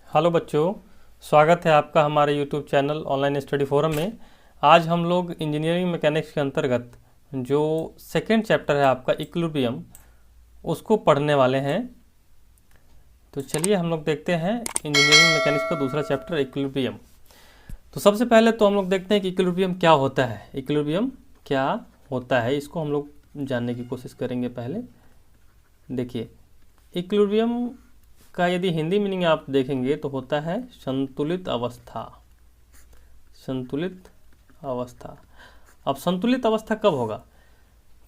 Hello बच्चों, स्वागत है आपका हमारे YouTube channel online study forum में। आज हम लोग इंजीनियरिंग मैकेनिक्स के अंतर्गत जो सेकेंड चैप्टर है आपका इक्विलिब्रियम, उसको पढ़ने वाले हैं। तो चलिए हम लोग देखते हैं इंजीनियरिंग मैकेनिक्स का दूसरा चैप्टर इक्विलिब्रियम। तो सबसे पहले तो हम लोग देखते हैं कि इक्विलिब्रियम क्या होता है। इक्विलिब्रियम क्या होता है इसको हम लोग जानने की कोशिश करेंगे। पहले देखिए, इक्विलिब्रियम का यदि हिंदी मीनिंग आप देखेंगे तो होता है संतुलित अवस्था। संतुलित अवस्था। अब संतुलित अवस्था कब होगा,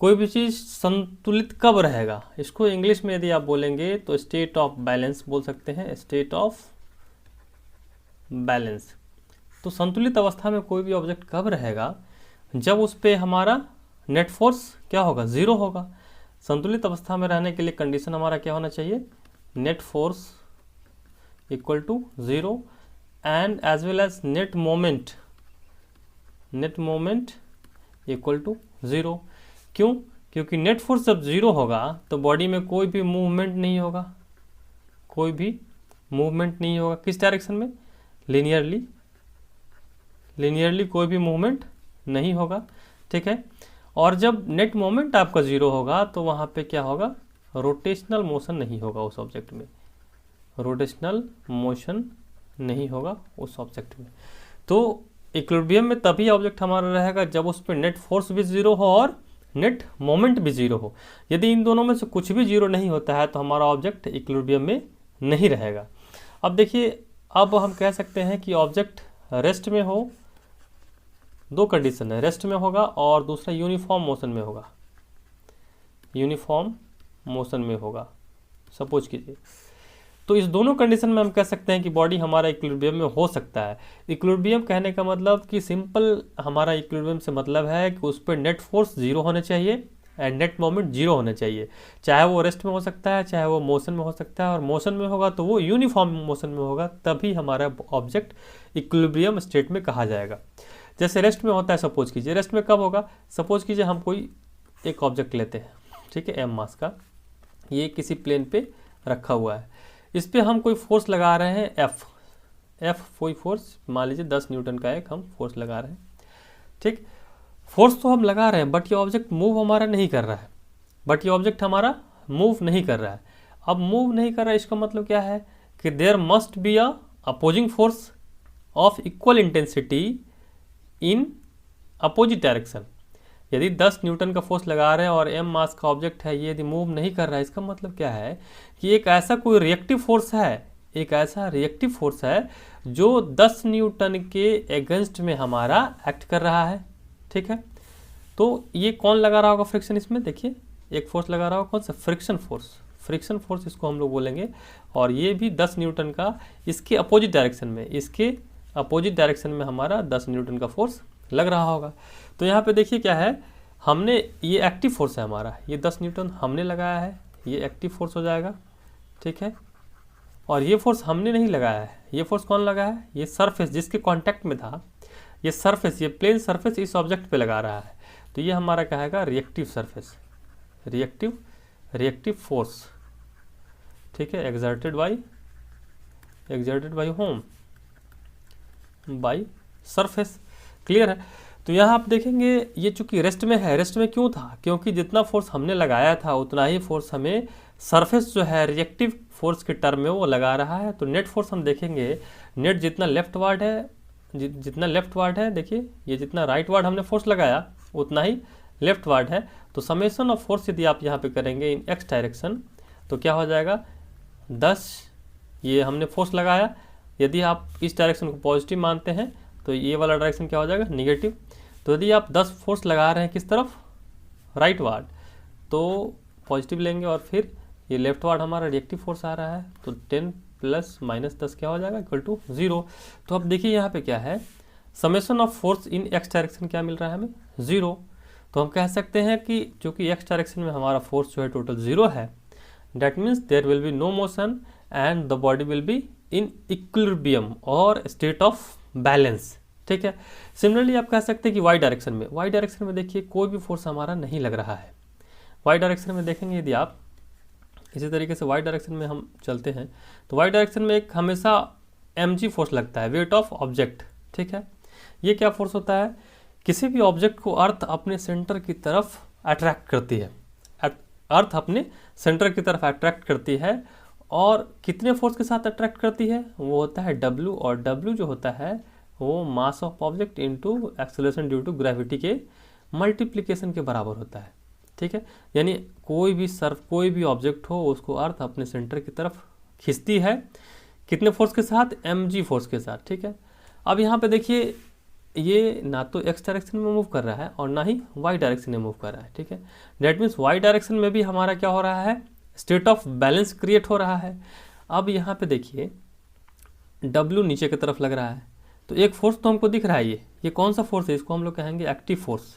कोई भी चीज़ संतुलित कब रहेगा, इसको इंग्लिश में यदि आप बोलेंगे तो स्टेट ऑफ बैलेंस बोल सकते हैं। State of balance. तो संतुलित अवस्था में कोई भी ऑब्जेक्ट कब रहेगा, जब उस पर हमारा नेट फोर्स क्या होगा, ज़ीरो होगा। संतुलित अवस्था में रहने के लिए कंडीशन हमारा क्या होना चाहिए, net force equal to zero and as well as net moment equal to zero. क्यों? क्योंकि नेट फोर्स जब ज़ीरो होगा तो बॉडी में कोई भी मूवमेंट नहीं होगा। कोई भी मूवमेंट नहीं होगा किस डायरेक्शन में, लीनियरली कोई भी मूवमेंट नहीं होगा। ठीक है। और जब नेट मोमेंट आपका ज़ीरो होगा तो वहाँ पे क्या होगा, रोटेशनल मोशन नहीं होगा उस ऑब्जेक्ट में। रोटेशनल मोशन नहीं होगा उस ऑब्जेक्ट में। तो इक्विलिब्रियम में तभी ऑब्जेक्ट हमारा रहेगा जब उस पर नेट फोर्स भी ज़ीरो हो और नेट मोमेंट भी ज़ीरो हो। यदि इन दोनों में से कुछ भी ज़ीरो नहीं होता है तो हमारा ऑब्जेक्ट इक्विलिब्रियम में नहीं रहेगा। अब देखिए, अब हम कह सकते हैं कि ऑब्जेक्ट रेस्ट में हो। दो कंडीशन है, रेस्ट में होगा और दूसरा यूनिफॉर्म मोशन में होगा। यूनिफॉर्म मोशन में होगा सपोज कीजिए। तो इस दोनों कंडीशन में हम कह सकते हैं कि बॉडी हमारा इक्विलिब्रियम में हो सकता है। इक्विलिब्रियम कहने का मतलब कि सिंपल हमारा इक्विलिब्रियम से मतलब है कि उस पर नेट फोर्स जीरो होने चाहिए एंड नेट मोमेंट जीरो होने चाहिए। चाहे वो रेस्ट में हो सकता है, चाहे वो मोशन में हो सकता है, और मोशन में होगा तो वो यूनिफॉर्म मोशन में होगा, तभी हमारा ऑब्जेक्ट इक्विलिब्रियम स्टेट में कहा जाएगा। जैसे रेस्ट में होता है, सपोज कीजिए रेस्ट में कब होगा, सपोज कीजिए हम कोई एक ऑब्जेक्ट लेते हैं, ठीक है, एम मास का, ये किसी प्लेन पे रखा हुआ है। इस पे हम कोई फोर्स लगा रहे हैं एफ कोई फोर्स, मान लीजिए 10 न्यूटन का एक हम फोर्स लगा रहे हैं। ठीक, फोर्स तो हम लगा रहे हैं बट ये ऑब्जेक्ट मूव हमारा नहीं कर रहा है। अब मूव नहीं कर रहा है इसका मतलब क्या है कि there must be a opposing force of equal intensity in opposite direction. यदि 10 न्यूटन का फोर्स लगा रहे हैं और एम मास का ऑब्जेक्ट है, ये यदि मूव नहीं कर रहा है, इसका मतलब क्या है कि एक ऐसा कोई रिएक्टिव फोर्स है जो 10 न्यूटन के अगेंस्ट में हमारा एक्ट कर रहा है। ठीक है। तो ये कौन लगा रहा होगा फ्रिक्शन, इसमें देखिए एक फोर्स लगा रहा होगा, कौन सा, फ्रिक्शन फोर्स इसको हम लोग बोलेंगे। और ये भी 10 न्यूटन का, इसके अपोजिट डायरेक्शन में हमारा 10 न्यूटन का फोर्स लग रहा होगा। तो यहाँ पे देखिए क्या है, हमने ये एक्टिव फोर्स है हमारा, ये 10 न्यूटन हमने लगाया है, ये एक्टिव फोर्स हो जाएगा। ठीक है। और ये फोर्स हमने नहीं लगाया है, ये फोर्स कौन लगाया है, ये सरफेस जिसके कांटेक्ट में था, ये सरफेस, ये प्लेन सरफेस इस ऑब्जेक्ट पे लगा रहा है। तो ये हमारा कहेगा रिएक्टिव फोर्स। ठीक है, exerted by home, by surface. Clear है। तो यहाँ आप देखेंगे ये चूंकि रेस्ट में है, रेस्ट में क्यों था, क्योंकि जितना फोर्स हमने लगाया था उतना ही फोर्स हमें सरफेस जो है रिएक्टिव फोर्स के टर्म में वो लगा रहा है। तो नेट फोर्स हम देखेंगे, नेट जितना लेफ्टवार्ड है, देखिए ये जितना राइटवार्ड हमने फोर्स लगाया उतना ही लेफ्टवार्ड है। तो समेशन ऑफ फोर्स यदि आप यहाँ पे करेंगे इन एक्स डायरेक्शन तो क्या हो जाएगा, 10 ये हमने फोर्स लगाया, यदि आप इस डायरेक्शन को पॉजिटिव मानते हैं तो ये वाला डायरेक्शन क्या हो जाएगा, निगेटिव। तो यदि आप 10 फोर्स लगा रहे हैं किस तरफ, राइट वार्ड, तो पॉजिटिव लेंगे, और फिर ये लेफ्ट वार्ड हमारा रिएक्टिव फोर्स आ रहा है, तो 10 प्लस माइनस 10 क्या हो जाएगा, इक्वल टू 0। तो अब देखिए यहाँ पे क्या है, summation of force in x direction क्या मिल रहा है हमें, 0। तो हम कह सकते हैं कि चूँकि एक्स डायरेक्शन में हमारा फोर्स जो है टोटल 0 है, that means there will be no motion and the body will be in equilibrium और स्टेट ऑफ बैलेंस। ठीक है। सिमिलरली आप कह सकते हैं कि वाई डायरेक्शन में देखिए कोई भी फोर्स हमारा नहीं लग रहा है। वाई डायरेक्शन में देखेंगे यदि आप, इसी तरीके से वाई डायरेक्शन में हम चलते हैं तो वाई डायरेक्शन में एक हमेशा mg फोर्स लगता है, वेट ऑफ ऑब्जेक्ट, ठीक है। ये क्या फोर्स होता है, किसी भी ऑब्जेक्ट को अर्थ अपने सेंटर की तरफ अट्रैक्ट करती है, अर्थ अपने सेंटर की तरफ अट्रैक्ट करती है, और कितने फोर्स के साथ अट्रैक्ट करती है, वो होता है W, और W जो होता है वो mass of object into acceleration due to gravity के मल्टीप्लिकेशन के बराबर होता है, ठीक है। यानी कोई भी ऑब्जेक्ट हो उसको अर्थ अपने सेंटर की तरफ खींचती है, कितने फोर्स के साथ, mg फोर्स के साथ, ठीक है। अब यहाँ पे देखिए ये ना तो x डायरेक्शन में मूव कर रहा है और ना ही y डायरेक्शन में मूव कर रहा है, ठीक है। डेट मीन्स y डायरेक्शन में भी हमारा क्या हो रहा है, स्टेट ऑफ बैलेंस क्रिएट हो रहा है। अब यहाँ पे देखिए W नीचे की तरफ लग रहा है, तो एक फोर्स तो हमको दिख रहा है, ये कौन सा फोर्स है, इसको हम लोग कहेंगे एक्टिव फोर्स,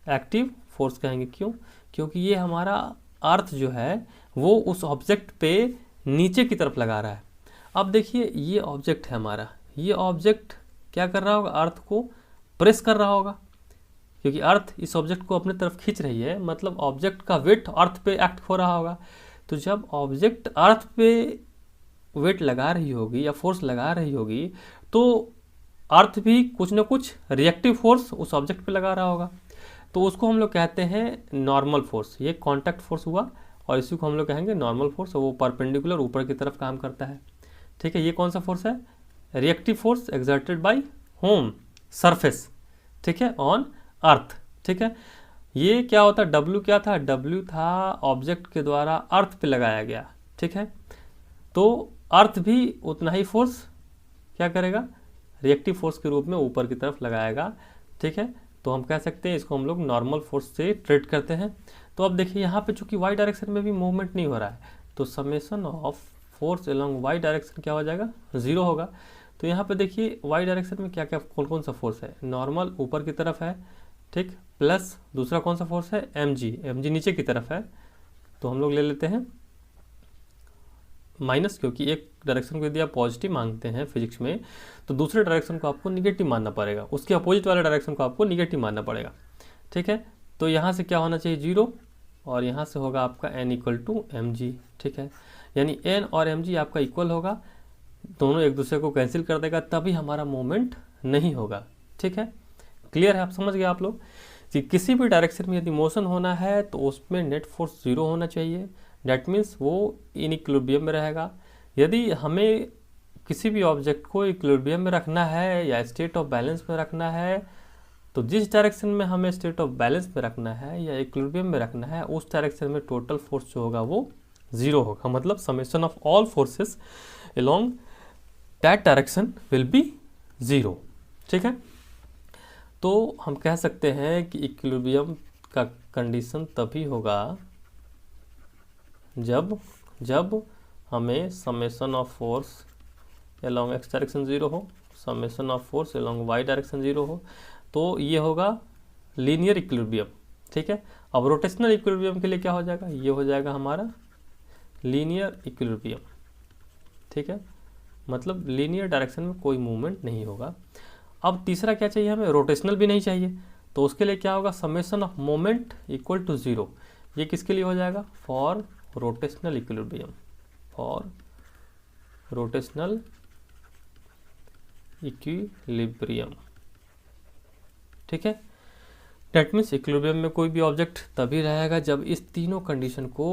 एक्टिव फोर्स कहेंगे। क्यों, क्योंकि ये हमारा अर्थ जो है वो उस ऑब्जेक्ट पे नीचे की तरफ लगा रहा है। अब देखिए ये ऑब्जेक्ट है हमारा, ये ऑब्जेक्ट क्या कर रहा होगा, अर्थ को प्रेस कर रहा होगा, क्योंकि अर्थ इस ऑब्जेक्ट को अपने तरफ खींच रही है, मतलब ऑब्जेक्ट का वेट अर्थ पे एक्ट हो रहा होगा। तो जब ऑब्जेक्ट अर्थ पे वेट लगा रही होगी या फोर्स लगा रही होगी, तो अर्थ भी कुछ ना कुछ रिएक्टिव फोर्स उस ऑब्जेक्ट पे लगा रहा होगा, तो उसको हम लोग कहते हैं नॉर्मल फोर्स। ये कॉन्टैक्ट फोर्स हुआ और इसी को हम लोग कहेंगे नॉर्मल फोर्स, वो परपेंडिकुलर ऊपर की तरफ काम करता है, ठीक है। ये कौन सा फोर्स है, reactive force exerted by home surface, ठीक है, ऑन अर्थ, ठीक है। ये क्या होता है, W क्या था, W था ऑब्जेक्ट के द्वारा अर्थ पे लगाया गया, ठीक है। तो अर्थ भी उतना ही फोर्स क्या करेगा, रिएक्टिव फोर्स के रूप में ऊपर की तरफ लगाएगा, ठीक है। तो हम कह सकते हैं इसको हम लोग नॉर्मल फोर्स से ट्रीट करते हैं। तो अब देखिए यहाँ पे चूंकि y डायरेक्शन में भी मूवमेंट नहीं हो रहा है, तो summation of force along y direction क्या हो जाएगा, 0 होगा। तो यहाँ पे देखिए y डायरेक्शन में क्या क्या कौन कौन सा फोर्स है, नॉर्मल ऊपर की तरफ है, ठीक, प्लस दूसरा कौन सा फोर्स है, mg नीचे की तरफ है, तो हम लोग ले लेते हैं माइनस, क्योंकि एक डायरेक्शन को यदि आप पॉजिटिव मांगते हैं फिजिक्स में, तो दूसरे डायरेक्शन को आपको निगेटिव मानना पड़ेगा, उसके अपोजिट वाले डायरेक्शन को आपको निगेटिव मानना पड़ेगा, ठीक है। तो यहाँ से क्या होना चाहिए, 0, और यहाँ से होगा आपका n इक्वल टू mg, ठीक है। यानी n और mg आपका इक्वल होगा, दोनों एक दूसरे को कैंसिल कर देगा, तभी हमारा मूवमेंट नहीं होगा, ठीक है। क्लियर है, आप समझ गए आप लोग कि किसी भी डायरेक्शन में यदि मोशन होना है तो उसमें नेट फोर्स 0 होना चाहिए, डैट मीन्स वो इन इक्विलिब्रियम में रहेगा। यदि हमें किसी भी ऑब्जेक्ट को इक्विलिब्रियम में रखना है या स्टेट ऑफ बैलेंस में रखना है, तो जिस डायरेक्शन में हमें स्टेट ऑफ बैलेंस में रखना है या इक्विलिब्रियम में रखना है, उस डायरेक्शन में टोटल फोर्स जो होगा वो 0 होगा, मतलब summation of all forces along that direction will be 0, ठीक है। तो हम कह सकते हैं कि इक्विलिब्रियम का कंडीशन तभी होगा जब हमें summation of force along x direction 0 हो, summation of force along y direction 0 हो, तो ये होगा लीनियर इक्विलिब्रियम, ठीक है। अब रोटेशनल इक्विलिब्रियम के लिए क्या हो जाएगा, ये हो जाएगा हमारा लीनियर इक्विलिब्रियम, ठीक है, मतलब लीनियर डायरेक्शन में कोई मूवमेंट नहीं होगा। अब तीसरा क्या चाहिए हमें, रोटेशनल भी नहीं चाहिए, तो उसके लिए क्या होगा, summation of moment equal to 0। ये किसके लिए हो जाएगा, for rotational equilibrium, for rotational equilibrium, ठीक है। डेट मीन्स इक्विलिब्रियम में कोई भी ऑब्जेक्ट तभी रहेगा जब इस तीनों कंडीशन को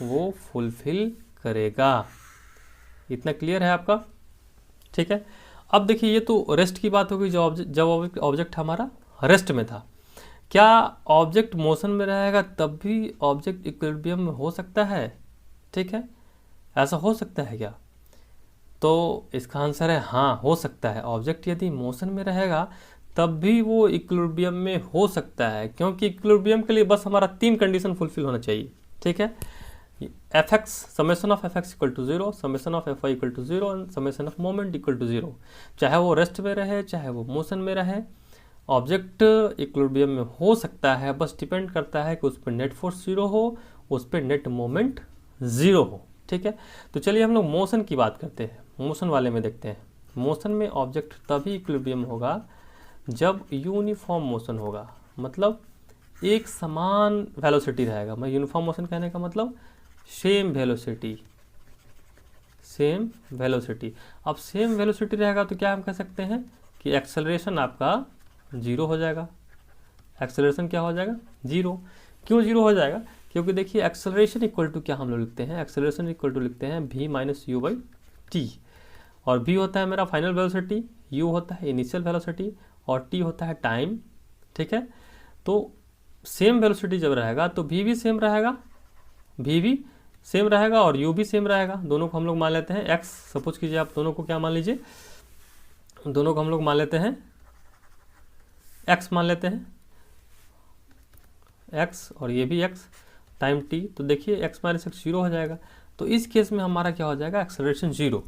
वो फुलफिल करेगा। इतना क्लियर है आपका, ठीक है। अब देखिए ये तो रेस्ट की बात हो गई, जब ऑब्जेक्ट हमारा रेस्ट में था। क्या ऑब्जेक्ट मोशन में रहेगा तब भी ऑब्जेक्ट इक्विलिब्रियम में हो सकता है, ठीक है, ऐसा हो सकता है क्या, तो इसका आंसर है हाँ, हो सकता है। ऑब्जेक्ट यदि मोशन में रहेगा तब भी वो इक्विलिब्रियम में हो सकता है, क्योंकि इक्विलिब्रियम के लिए बस हमारा 3 कंडीशन फुलफिल होना चाहिए, ठीक है। fx summation of fx equal to 0, summation of fy equal to 0 and summation of moment equal to 0। चाहे वो रेस्ट में रहे चाहे वो मोशन में रहे, ऑब्जेक्ट इक्विलिब्रियम में हो सकता है, बस डिपेंड करता है कि उस पर नेट फोर्स 0 हो, उस पर नेट मोमेंट 0 हो, ठीक है। तो चलिए हम लोग मोशन की बात करते हैं, मोशन वाले में देखते हैं। मोशन में ऑब्जेक्ट तभी इक्विलिब्रियम होगा जब यूनिफॉर्म मोशन होगा, मतलब एक समान वेलोसिटी रहेगा। मैं यूनिफॉर्म मोशन कहने का मतलब सेम वेलोसिटी, सेम वेलोसिटी। अब सेम वेलोसिटी रहेगा तो क्या हम कह सकते हैं कि एक्सेलरेशन आपका 0 हो जाएगा। एक्सेलरेशन क्या हो जाएगा? 0। क्यों 0 हो जाएगा? क्योंकि देखिए एक्सेलरेशन इक्वल टू क्या हम लोग लिखते हैं, एक्सेलरेशन इक्वल टू लिखते हैं v minus you by T, और v होता है मेरा फाइनल वेलोसिटी, u होता है इनिशियल वेलोसिटी और t होता है टाइम। ठीक है, तो सेम वेलोसिटी जब रहेगा तो v भी सेम रहेगा, v भी सेम रहेगा और u भी सेम रहेगा। दोनों को हम लोग मान लेते हैं x। सपोज कीजिए आप दोनों को क्या मान लीजिए, दोनों को हम लोग मान लेते हैं x मान लेते हैं, x और ये भी x टाइम t। तो देखिए x माइनस एक्स 0 हो जाएगा। तो इस केस में हमारा क्या हो जाएगा? एक्सेलरेशन 0।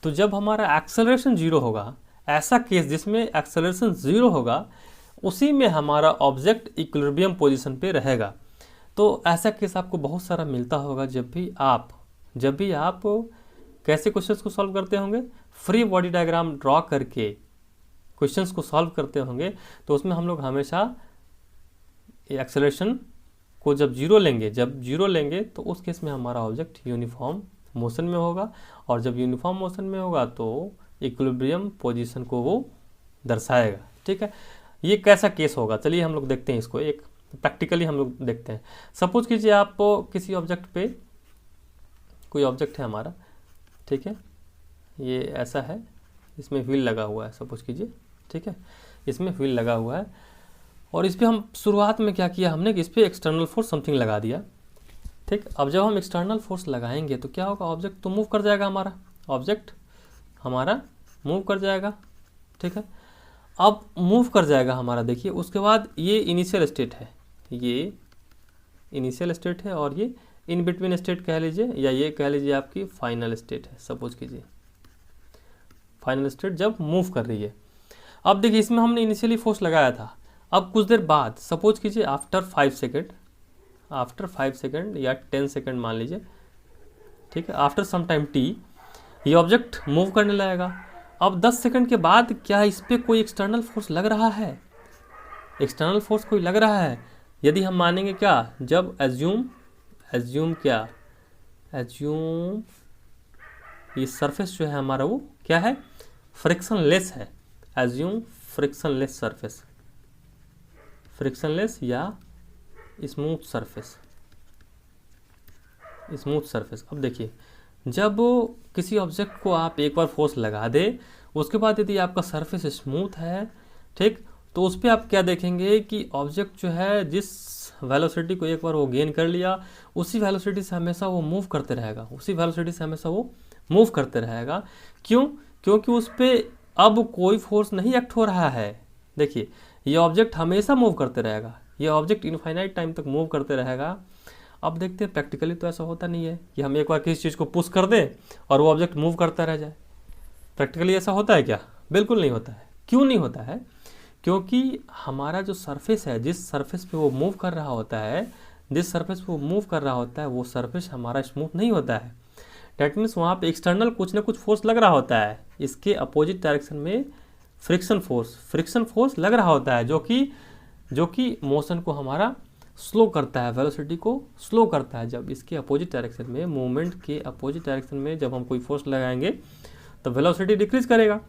तो जब हमारा एक्सेलरेशन 0 होगा, ऐसा केस जिसमें एक्सेलरेशन 0 होगा, उसी में हमारा ऑब्जेक्ट इक्विलिब्रियम पोजीशन पे रहेगा। तो ऐसा केस आपको बहुत सारा मिलता होगा जब भी आप कैसे क्वेश्चंस को सॉल्व करते होंगे, फ्री बॉडी डायग्राम ड्रॉ करके क्वेश्चंस को सॉल्व करते होंगे, तो उसमें हम लोग हमेशा एक्सेलरेशन को जब जीरो लेंगे तो उस केस में हमारा ऑब्जेक्ट यूनिफॉर्म मोशन में होगा, और जब यूनिफॉर्म मोशन में होगा तो इक्विलिब्रियम पोजीशन को वो दर्शाएगा। ठीक है, ये कैसा केस होगा, चलिए हम लोग देखते हैं इसको, एक प्रैक्टिकली हम लोग देखते हैं। सपोज कीजिए आप किसी ऑब्जेक्ट पे, कोई ऑब्जेक्ट है हमारा, ठीक है, ये ऐसा है, इसमें व्हील लगा हुआ है सपोज कीजिए। ठीक है, इसमें व्हील लगा हुआ है और इस पर हम शुरुआत में क्या किया हमने कि इस पर एक्सटर्नल फोर्स समथिंग लगा दिया। ठीक, अब जब हम एक्सटर्नल फोर्स लगाएंगे तो क्या होगा, ऑब्जेक्ट तो मूव कर जाएगा, ऑब्जेक्ट हमारा मूव कर जाएगा। ठीक है, अब मूव कर जाएगा हमारा, देखिए उसके बाद ये इनिशियल स्टेट है, ये इनिशियल स्टेट है और ये इन बिटवीन स्टेट कह लीजिए, या ये कह लीजिए आपकी फाइनल स्टेट है। सपोज कीजिए फाइनल स्टेट जब मूव कर रही है। अब देखिए इसमें हमने इनिशियली फोर्स लगाया था, अब कुछ देर बाद सपोज कीजिए आफ्टर 5 सेकेंड या 10 सेकेंड मान लीजिए, ठीक है, आफ्टर सम टाइम t ये ऑब्जेक्ट मूव करने लगेगा। अब 10 सेकंड के बाद क्या इस पर कोई एक्सटर्नल फोर्स लग रहा है? एक्सटर्नल फोर्स कोई लग रहा है? यदि हम मानेंगे क्या, जब एज्यूम ये सरफेस जो है हमारा वो क्या है, फ्रिक्शनलेस है। एज्यूम फ्रिक्शनलेस सरफेस, फ्रिक्शनलेस या स्मूथ सरफेस। अब देखिए जब किसी ऑब्जेक्ट को आप एक बार फोर्स लगा दे, उसके बाद यदि आपका सरफेस स्मूथ है, ठीक, तो उस पर आप क्या देखेंगे कि ऑब्जेक्ट जो है जिस वेलोसिटी को एक बार वो गेन कर लिया, उसी वेलोसिटी से हमेशा वो मूव करते रहेगा। क्यों? क्योंकि उस पर अब कोई फोर्स नहीं एक्ट हो रहा है। देखिए ये ऑब्जेक्ट हमेशा मूव करते रहेगा, ये ऑब्जेक्ट इनफाइनाइट टाइम तक मूव करते रहेगा। अब देखते हैं प्रैक्टिकली तो ऐसा होता नहीं है कि हम एक बार किसी चीज़ को पुश कर दें और वो ऑब्जेक्ट मूव करता रह जाए। प्रैक्टिकली ऐसा होता है क्या? बिल्कुल नहीं होता है। क्यों नहीं होता है? क्योंकि हमारा जो सरफेस है, जिस सरफेस पे वो मूव कर रहा होता है, वो सरफेस हमारा स्मूथ नहीं होता है। डैट मीन्स वहाँ पे एक्सटर्नल कुछ ना कुछ फोर्स लग रहा होता है, इसके अपोजिट डायरेक्शन में फ्रिक्शन फोर्स लग रहा होता है, जो कि मोशन को हमारा स्लो करता है, वेलोसिटी को स्लो करता है। जब इसके अपोजिट डायरेक्शन में, मूवमेंट के अपोजिट डायरेक्शन में जब हम कोई फोर्स लगाएंगे तो वेलोसिटी डिक्रीज करेगा।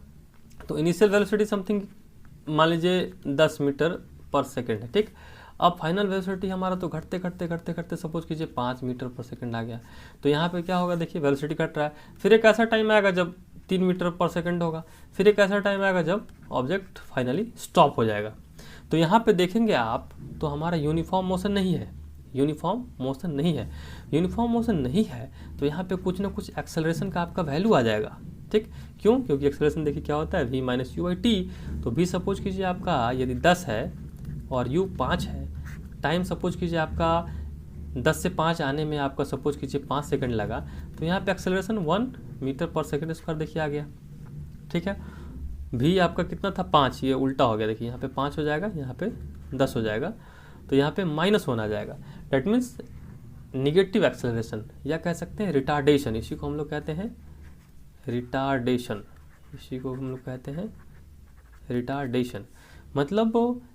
तो इनिशियल वेलोसिटी समथिंग मान लीजिए 10 मीटर पर सेकेंड है, ठीक। अब फाइनल वेलोसिटी हमारा तो घटते सपोज कीजिए 5 मीटर पर सेकेंड आ गया। तो यहाँ पे क्या होगा, देखिए वेलोसिटी घट रहा है। फिर एक ऐसा टाइम आएगा जब 3 मीटर पर सेकेंड होगा, फिर एक ऐसा टाइम आएगा जब ऑब्जेक्ट फाइनली स्टॉप हो जाएगा। तो यहाँ पे देखेंगे आप तो हमारा यूनिफॉर्म मोशन नहीं है, यूनिफॉर्म मोशन नहीं है। तो यहाँ पे कुछ ना कुछ एक्सेलरेशन का आपका वैल्यू आ जाएगा, ठीक। क्यों? क्योंकि एक्सेलरेशन देखिए क्या होता है, v minus you by T. तो v सपोज कीजिए आपका यदि 10 है और u 5 है, टाइम सपोज कीजिए आपका 10 से 5 आने में आपका सपोज कीजिए 5 सेकंड लगा, तो यहाँ पे एक्सेलरेशन 1 मीटर पर सेकंड स्क्वायर देखिए आ गया, ठीक है। v आपका कितना था, 5, ये उल्टा हो गया, देखिए यहाँ पे 5 हो जाएगा, यहाँ पे 10 हो जाएगा, तो यहाँ पे माइनस होना जाएगा। डैट मीन्स निगेटिव एक्सेलरेशन, या कह सकते हैं रिटार्डेशन, इसी को हम लोग कहते हैं रिटार्डेशन। मतलब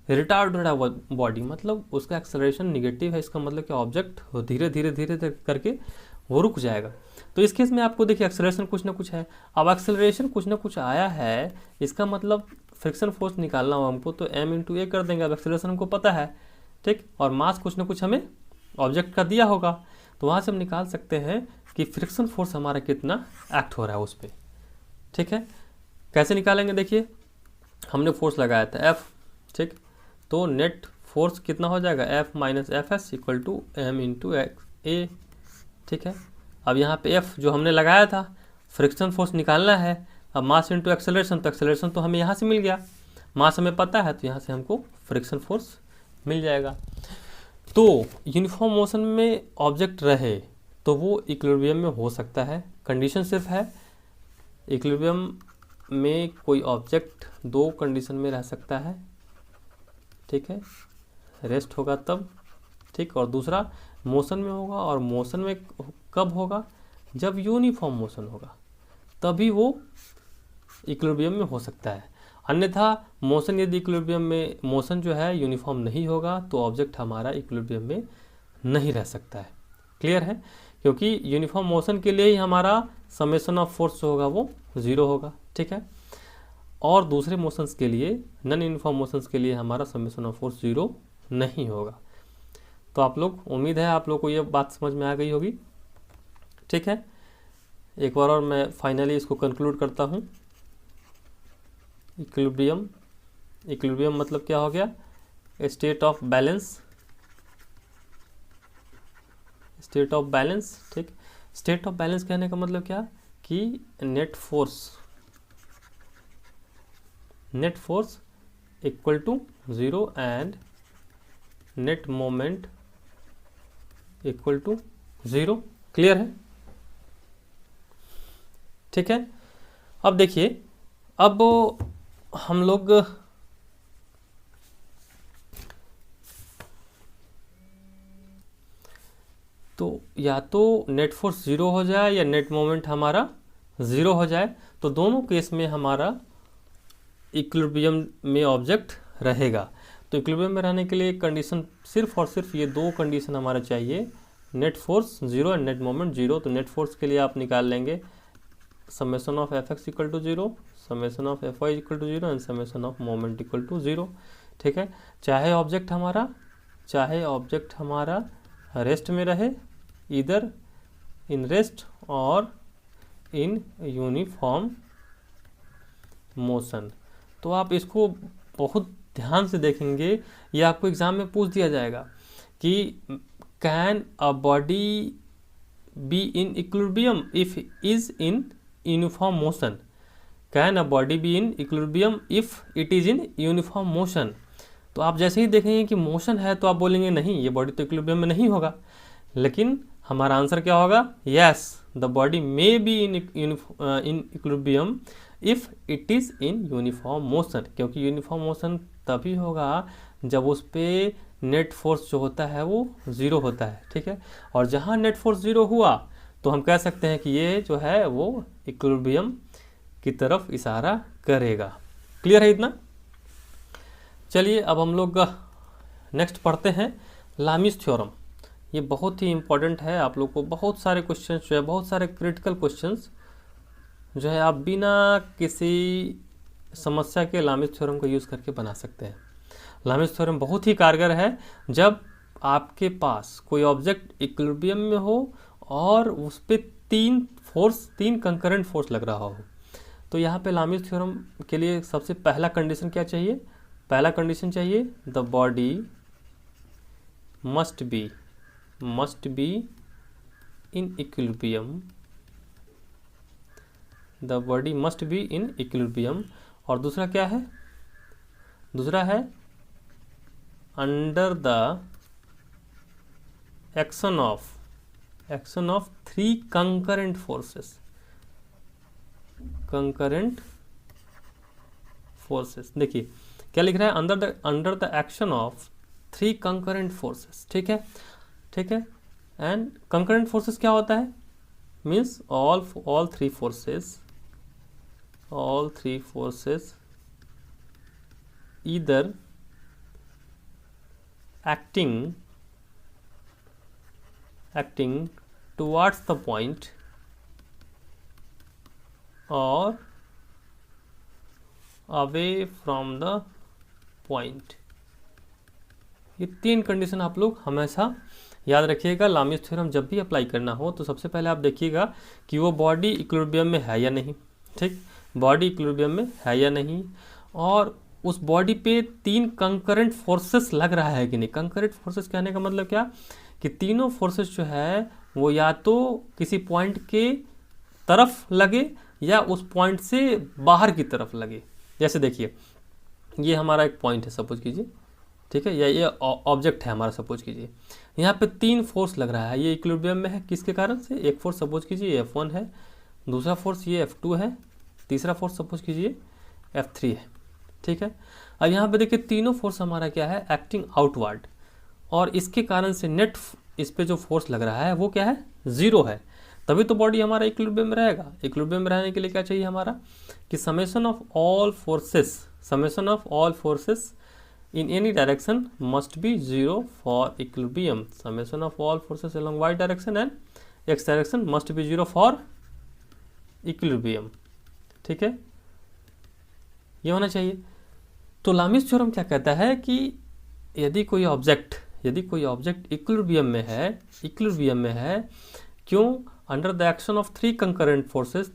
रिटार्ड हो रहा है बॉडी, मतलब उसका एक्सेलरेशन निगेटिव है। इसका मतलब कि ऑब्जेक्ट धीरे धीरे करके वो रुक जाएगा। तो इस केस में आपको देखिए एक्सेलरेशन कुछ ना कुछ है। अब एक्सेलरेशन कुछ ना कुछ आया है, इसका मतलब फ्रिक्शन फोर्स निकालना हो हमको तो m इंटू ए कर देंगे। अब एक्सेलरेशन हमको पता है, ठीक, और मास कुछ ना कुछ हमें ऑब्जेक्ट का दिया होगा, तो वहाँ से हम निकाल सकते हैं कि फ्रिक्शन फोर्स हमारा कितना एक्ट हो रहा है उस पर, ठीक है। कैसे निकालेंगे, देखिए हमने फोर्स लगाया था F, ठीक, तो नेट फोर्स कितना हो जाएगा F minus F S equal to M into A, ठीक है। अब यहाँ पे F जो हमने लगाया था, फ्रिक्शन फोर्स निकालना है, अब मास इंटू एक्सेलरेशन, तो एक्सेलरेशन तो हमें यहाँ से मिल गया, मास हमें पता है, तो यहाँ से हमको फ्रिक्शन फोर्स मिल जाएगा। तो यूनिफॉर्म मोशन में ऑब्जेक्ट रहे तो वो इक्विलिब्रियम में हो सकता है। कंडीशन सिर्फ है इक्विलिब्रियम में कोई ऑब्जेक्ट दो कंडीशन में रह सकता है, ठीक है, रेस्ट होगा तब, ठीक, और दूसरा मोशन में होगा, और मोशन में कब होगा, जब यूनिफॉर्म मोशन होगा तभी वो इक्विलिब्रियम में हो सकता है। अन्यथा मोशन यदि इक्विलिब्रियम में, मोशन जो है यूनिफॉर्म नहीं होगा तो ऑब्जेक्ट हमारा इक्विलिब्रियम में नहीं रह सकता है। क्लियर है, क्योंकि यूनिफॉर्म मोशन के लिए ही हमारा समेशन ऑफ फोर्स जो होगा वो 0 होगा, ठीक है, और दूसरे मोशंस के लिए, नॉन यूनिफॉर्म मोशंस के लिए हमारा समेशन ऑफ फोर्स 0 नहीं होगा। तो आप लोग, उम्मीद है आप लोग को ये बात समझ में आ गई होगी, ठीक है। एक बार और मैं फाइनली इसको कंक्लूड करता हूँ। इक्विलिब्रियम, इक्विलिब्रियम मतलब क्या हो गया, state of balance, state of balance, ठीक। स्टेट ऑफ बैलेंस कहने का मतलब क्या कि net force equal to 0 and net moment equal to 0। Clear है, ठीक है। अब देखिए, अब हम लोग तो या तो नेट फोर्स 0 हो जाए या नेट मोमेंट हमारा 0 हो जाए, तो दोनों केस में हमारा इक्विलिब्रियम में ऑब्जेक्ट रहेगा। तो इक्विलिब्रियम में रहने के लिए कंडीशन सिर्फ और सिर्फ ये दो कंडीशन हमारा चाहिए, net force 0 and net moment 0। तो नेट फोर्स के लिए आप निकाल लेंगे summation of F X equal to 0, summation of F Y equal to 0 and summation of moment equal to 0, ठीक है। चाहे ऑब्जेक्ट हमारा रेस्ट में रहे, इधर इन रेस्ट और इन यूनिफॉर्म मोशन। तो आप इसको बहुत ध्यान से देखेंगे, ये आपको एग्जाम में पूछ दिया जाएगा कि can a body B in equilibrium if is in uniform motion, can a body B in equilibrium if it is in uniform motion. तो आप जैसे ही देखेंगे कि मोशन है तो आप बोलेंगे नहीं, ये बॉडी तो इक्विलिब्रियम में नहीं होगा, लेकिन हमारा आंसर क्या होगा, yes the body may be in equilibrium if it is in uniform motion, क्योंकि यूनिफॉर्म मोशन तभी होगा जब उस पर नेट फोर्स जो होता है वो 0 होता है, ठीक है। और जहाँ नेट फोर्स 0 हुआ तो हम कह सकते हैं कि ये जो है वो इक्विलिब्रियम की तरफ इशारा करेगा। क्लियर है इतना। चलिए अब हम लोग नेक्स्ट पढ़ते हैं लामीज थ्योरम। ये बहुत ही इम्पोर्टेंट है, आप लोग को बहुत सारे क्वेश्चंस जो है, बहुत सारे क्रिटिकल क्वेश्चंस जो है आप बिना किसी समस्या के लामीज थ्योरम को यूज़ करके बना सकते हैं। लामीज थ्योरम बहुत ही कारगर है जब आपके पास कोई ऑब्जेक्ट इक्विलिब्रियम में हो और उस पर तीन कंकरेंट फोर्स लग रहा हो। तो यहाँ पे लामीज थ्योरम के लिए सबसे पहला कंडीशन क्या चाहिए, पहला कंडीशन चाहिए the body must be in equilibrium, the body must be in equilibrium. और दूसरा क्या है, दूसरा है under the action of 3 concurrent forces. देखिए क्या लिख रहा है, under the action of 3 concurrent forces, ठीक है, ठीक है। एंड कंकरेंट फोर्सेस क्या होता है, means all three forces either acting towards the point और अवे फ्रॉम द पॉइंट। ये 3 कंडीशन आप लोग हमेशा याद रखिएगा। लामिस थ्योरम जब भी अप्लाई करना हो तो सबसे पहले आप देखिएगा कि वो बॉडी इक्विलिब्रियम में है या नहीं। ठीक, बॉडी इक्विलिब्रियम में है या नहीं, और उस बॉडी पे 3 कंकरेंट फोर्सेस लग रहा है कि नहीं। कंकरेंट फोर्सेस कहने का मतलब क्या, कि तीनों फोर्सेस जो है वो या तो किसी पॉइंट के तरफ लगे या उस पॉइंट से बाहर की तरफ लगे। जैसे देखिए, ये हमारा एक पॉइंट है सपोज कीजिए, ठीक है, या ये ऑब्जेक्ट है हमारा सपोज कीजिए। यहाँ पे 3 फोर्स लग रहा है, ये इक्विलिब्रियम में है किसके कारण से, एक फोर्स सपोज कीजिए F1 है, दूसरा फोर्स ये F2 है, तीसरा फोर्स सपोज कीजिए F3 है। ठीक है, अब यहाँ पे देखिए तीनों फोर्स हमारा क्या है, एक्टिंग आउटवर्ड, और इसके कारण से नेट इस पे जो फोर्स लग रहा है वो क्या है, 0 है। तभी तो बॉडी हमारा इक्विलिब्रियम में रहेगा। इक्विलिब्रियम में रहने के लिए क्या चाहिए हमारा, कि summation of all forces in any direction must be 0 for equilibrium. Summation of all forces along y direction and x direction must be 0 for equilibrium. ठीक है, ये होना चाहिए। तो लामिस थ्योरम क्या कहता है कि यदि कोई ऑब्जेक्ट इक्विलिब्रियम में है, क्यों, under the action of 3 concurrent forces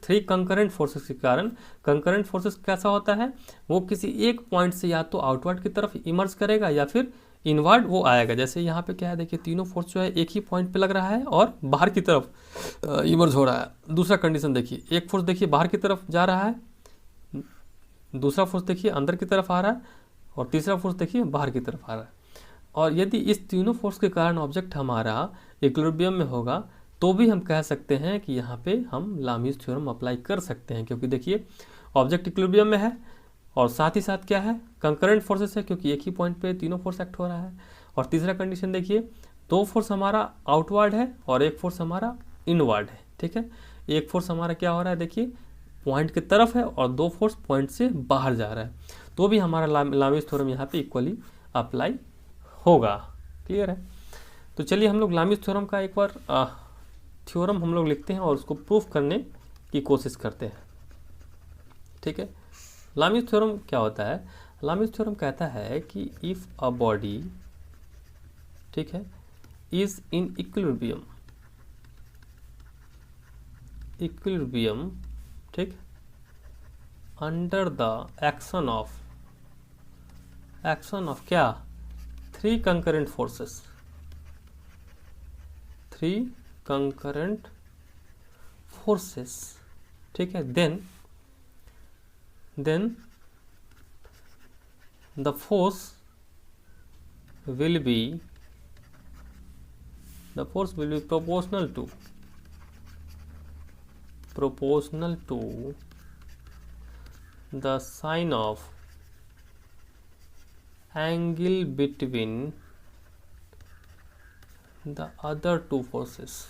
के कारण। कंकरेंट फोर्सेस कैसा होता है, वो किसी एक पॉइंट से या तो आउटवर्ड की तरफ इमर्ज करेगा या फिर इनवर्ड वो आएगा। जैसे यहाँ पे क्या है, देखिए तीनों फोर्स जो है एक ही पॉइंट पे लग रहा है और बाहर की तरफ इमर्ज हो रहा है। दूसरा कंडीशन देखिए, एक फोर्स देखिए बाहर की तरफ जा रहा है, दूसरा फोर्स देखिए अंदर की तरफ आ रहा है, और तीसरा फोर्स देखिए बाहर की तरफ आ रहा है। और यदि इस तीनों फोर्स के कारण ऑब्जेक्ट हमारा इक्विलिब्रियम में होगा तो भी हम कह सकते हैं कि यहाँ पे हम लामिस थ्योरम अप्लाई कर सकते हैं, क्योंकि देखिए ऑब्जेक्ट इक्विलिब्रियम में है और साथ ही साथ क्या है, कंकरेंट फोर्सेस है, क्योंकि एक ही पॉइंट पे तीनों फोर्स एक्ट हो रहा है। और तीसरा कंडीशन देखिए, 2 फोर्स हमारा आउटवर्ड है और एक फोर्स हमारा इनवर्ड है। ठीक है, एक फोर्स हमारा क्या हो रहा है, देखिए पॉइंट की तरफ है और 2 फोर्स पॉइंट से बाहर जा रहा है, तो भी हमारा लामिस थ्योरम यहाँ पे इक्वली अप्लाई होगा। क्लियर है। तो चलिए हम लोग लामिस थ्योरम का एक बार थ्योरम हम लोग लिखते हैं और उसको प्रूफ करने की कोशिश करते हैं। ठीक है, लामिस थ्योरम क्या होता है, लामिस थ्योरम कहता है कि इफ अ बॉडी, ठीक है, इज इन इक्विलिब्रियम, ठीक, अंडर द एक्शन ऑफ क्या, 3 कंकरेंट फोर्सेस, 3 concurrent forces, ठीक है, then the force will be proportional to the sine of angle between the other two forces।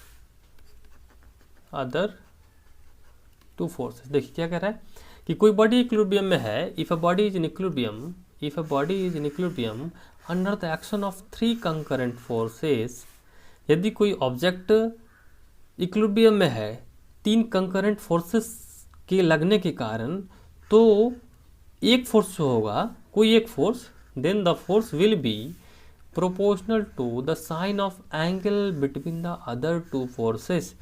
देखिए क्या कह रहा है कि कोई बॉडी इक्विलिब्रियम में है, if a body is in equilibrium under the action of 3 concurrent forces. यदि कोई ऑब्जेक्ट इक्विलिब्रियम में है 3 कंकरेंट फोर्सेस के लगने के कारण, तो एक फोर्स जो होगा, कोई एक force, then the force will be proportional to the sine of angle between the other 2 forces.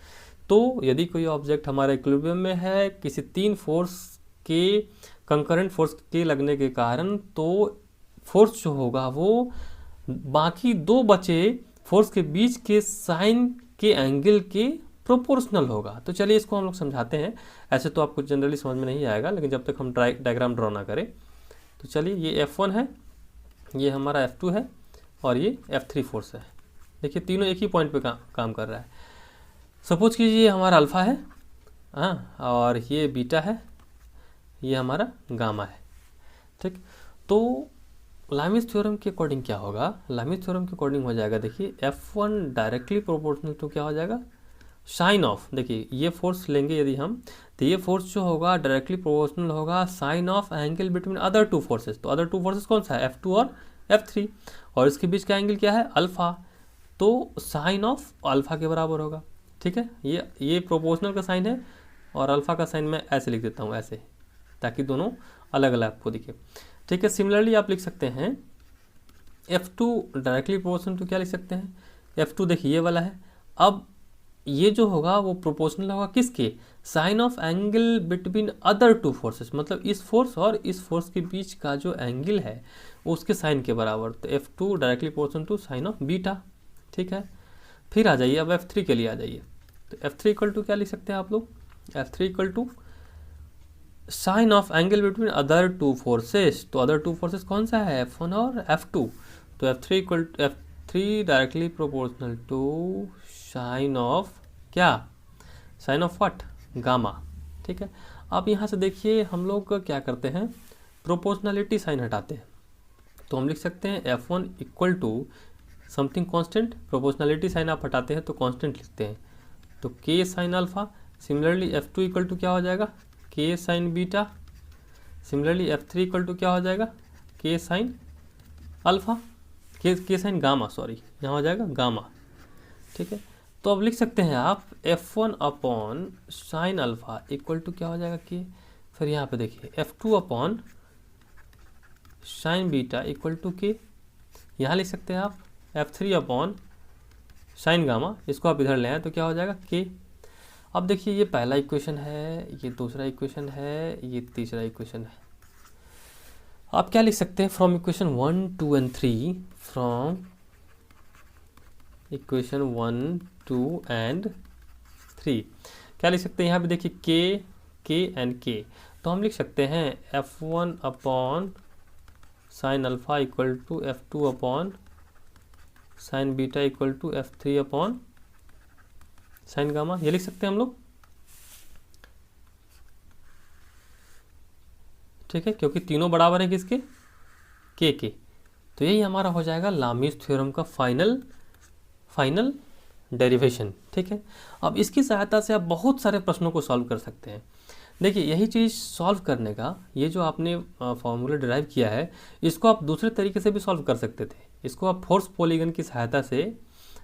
तो यदि कोई ऑब्जेक्ट हमारे इक्विलिब्रियम में है किसी 3 फोर्स के कंकरेंट फोर्स के लगने के कारण, तो फोर्स जो होगा वो बाकी 2 बचे फोर्स के बीच के साइन के एंगल के प्रोपोर्शनल होगा। तो चलिए इसको हम लोग समझाते हैं। ऐसे तो आपको जनरली समझ में नहीं आएगा, लेकिन जब तक हम डायग्राम ड्रॉ ना करें। तो चलिए, ये F1 है, ये हमारा F2 है और ये F3 फोर्स है। देखिए तीनों एक ही पॉइंट पे काम कर रहा है। सपोज कीजिए ये हमारा अल्फा है, हाँ, और ये बीटा है, ये हमारा गामा है। ठीक, तो लामिस थ्योरम के अकॉर्डिंग क्या होगा, लामिस थ्योरम के अकॉर्डिंग हो जाएगा, देखिए F1 डायरेक्टली प्रोपोर्शनल टू क्या हो जाएगा, साइन ऑफ, देखिए ये फोर्स लेंगे यदि हम, तो ये फोर्स जो होगा डायरेक्टली प्रोपोर्शनल होगा sine of angle between other 2 forces. तो अदर 2 फोर्सेस कौन सा है, F2 और F3, और इसके बीच का एंगल क्या है, अल्फा, तो साइन ऑफ अल्फा के बराबर होगा। ठीक है, ये प्रोपोर्शनल का साइन है, और अल्फ़ा का साइन मैं ऐसे लिख देता हूँ, ऐसे, ताकि दोनों अलग अलग आपको दिखे। ठीक है, सिमिलरली आप लिख सकते हैं F2 डायरेक्टली प्रोपोर्शनल टू क्या लिख सकते हैं, F2 देखिए ये वाला है। अब ये जो होगा वो प्रोपोर्शनल होगा किसके, sine of angle between other two forces, मतलब इस फोर्स और इस फोर्स के बीच का जो एंगल है उसके साइन के बराबर। तो F2 directly proportional to sine of beta. ठीक है, फिर आ जाइए अब F3 के लिए आ जाइए। तो F3 इक्वल टू क्या लिख सकते हैं आप लोग, F3 equal to sine of angle between other two forces. तो अदर टू फोर्सेस कौन सा है, F1 और F2। तो F3 equal to F3 directly proportional to sine of क्या, साइन ऑफ व्हाट, गामा। ठीक है, अब यहाँ से देखिए हम लोग क्या करते हैं, प्रोपोर्शनलिटी साइन हटाते हैं। तो हम लिख सकते हैं F1 equal to something constant, proportionality sign आप हटाते हैं तो कांस्टेंट लिखते हैं, तो K sine alpha. Similarly F2 equal to क्या हो जाएगा, K sine beta. Similarly F3 equal to क्या हो जाएगा, K sine alpha, K sine gamma, sorry यहाँ हो जाएगा गामा। ठीक है, तो अब लिख सकते हैं आप F1 upon sine alpha equal to क्या हो जाएगा K। फिर यहाँ पे देखिए F2 upon sine beta equal to K। यहाँ लिख सकते हैं आप F3 अपॉन साइन गामा, इसको आप इधर ले आए तो क्या हो जाएगा K। अब देखिए ये पहला इक्वेशन है, ये दूसरा इक्वेशन है, ये तीसरा इक्वेशन है। आप क्या लिख सकते हैं, from equation 1, 2 and 3, from equation 1, 2 and 3 क्या लिख सकते हैं, यहाँ पे देखिए K एंड K। तो हम लिख सकते हैं F1 upon sine alpha equal to F2 upon sine beta equal to F3 upon sine gamma, ये लिख सकते हैं हम लोग। ठीक है, क्योंकि तीनों बराबर है किसके, K के। तो यही हमारा हो जाएगा लामीज थ्योरम का फाइनल डेरिवेशन। ठीक है, अब इसकी सहायता से आप बहुत सारे प्रश्नों को सॉल्व कर सकते हैं। देखिए यही चीज़ सॉल्व करने का, ये जो आपने फॉर्मूला डिराइव किया है, इसको आप दूसरे तरीके से भी सॉल्व कर सकते थे। इसको आप फोर्स पॉलीगन की सहायता से,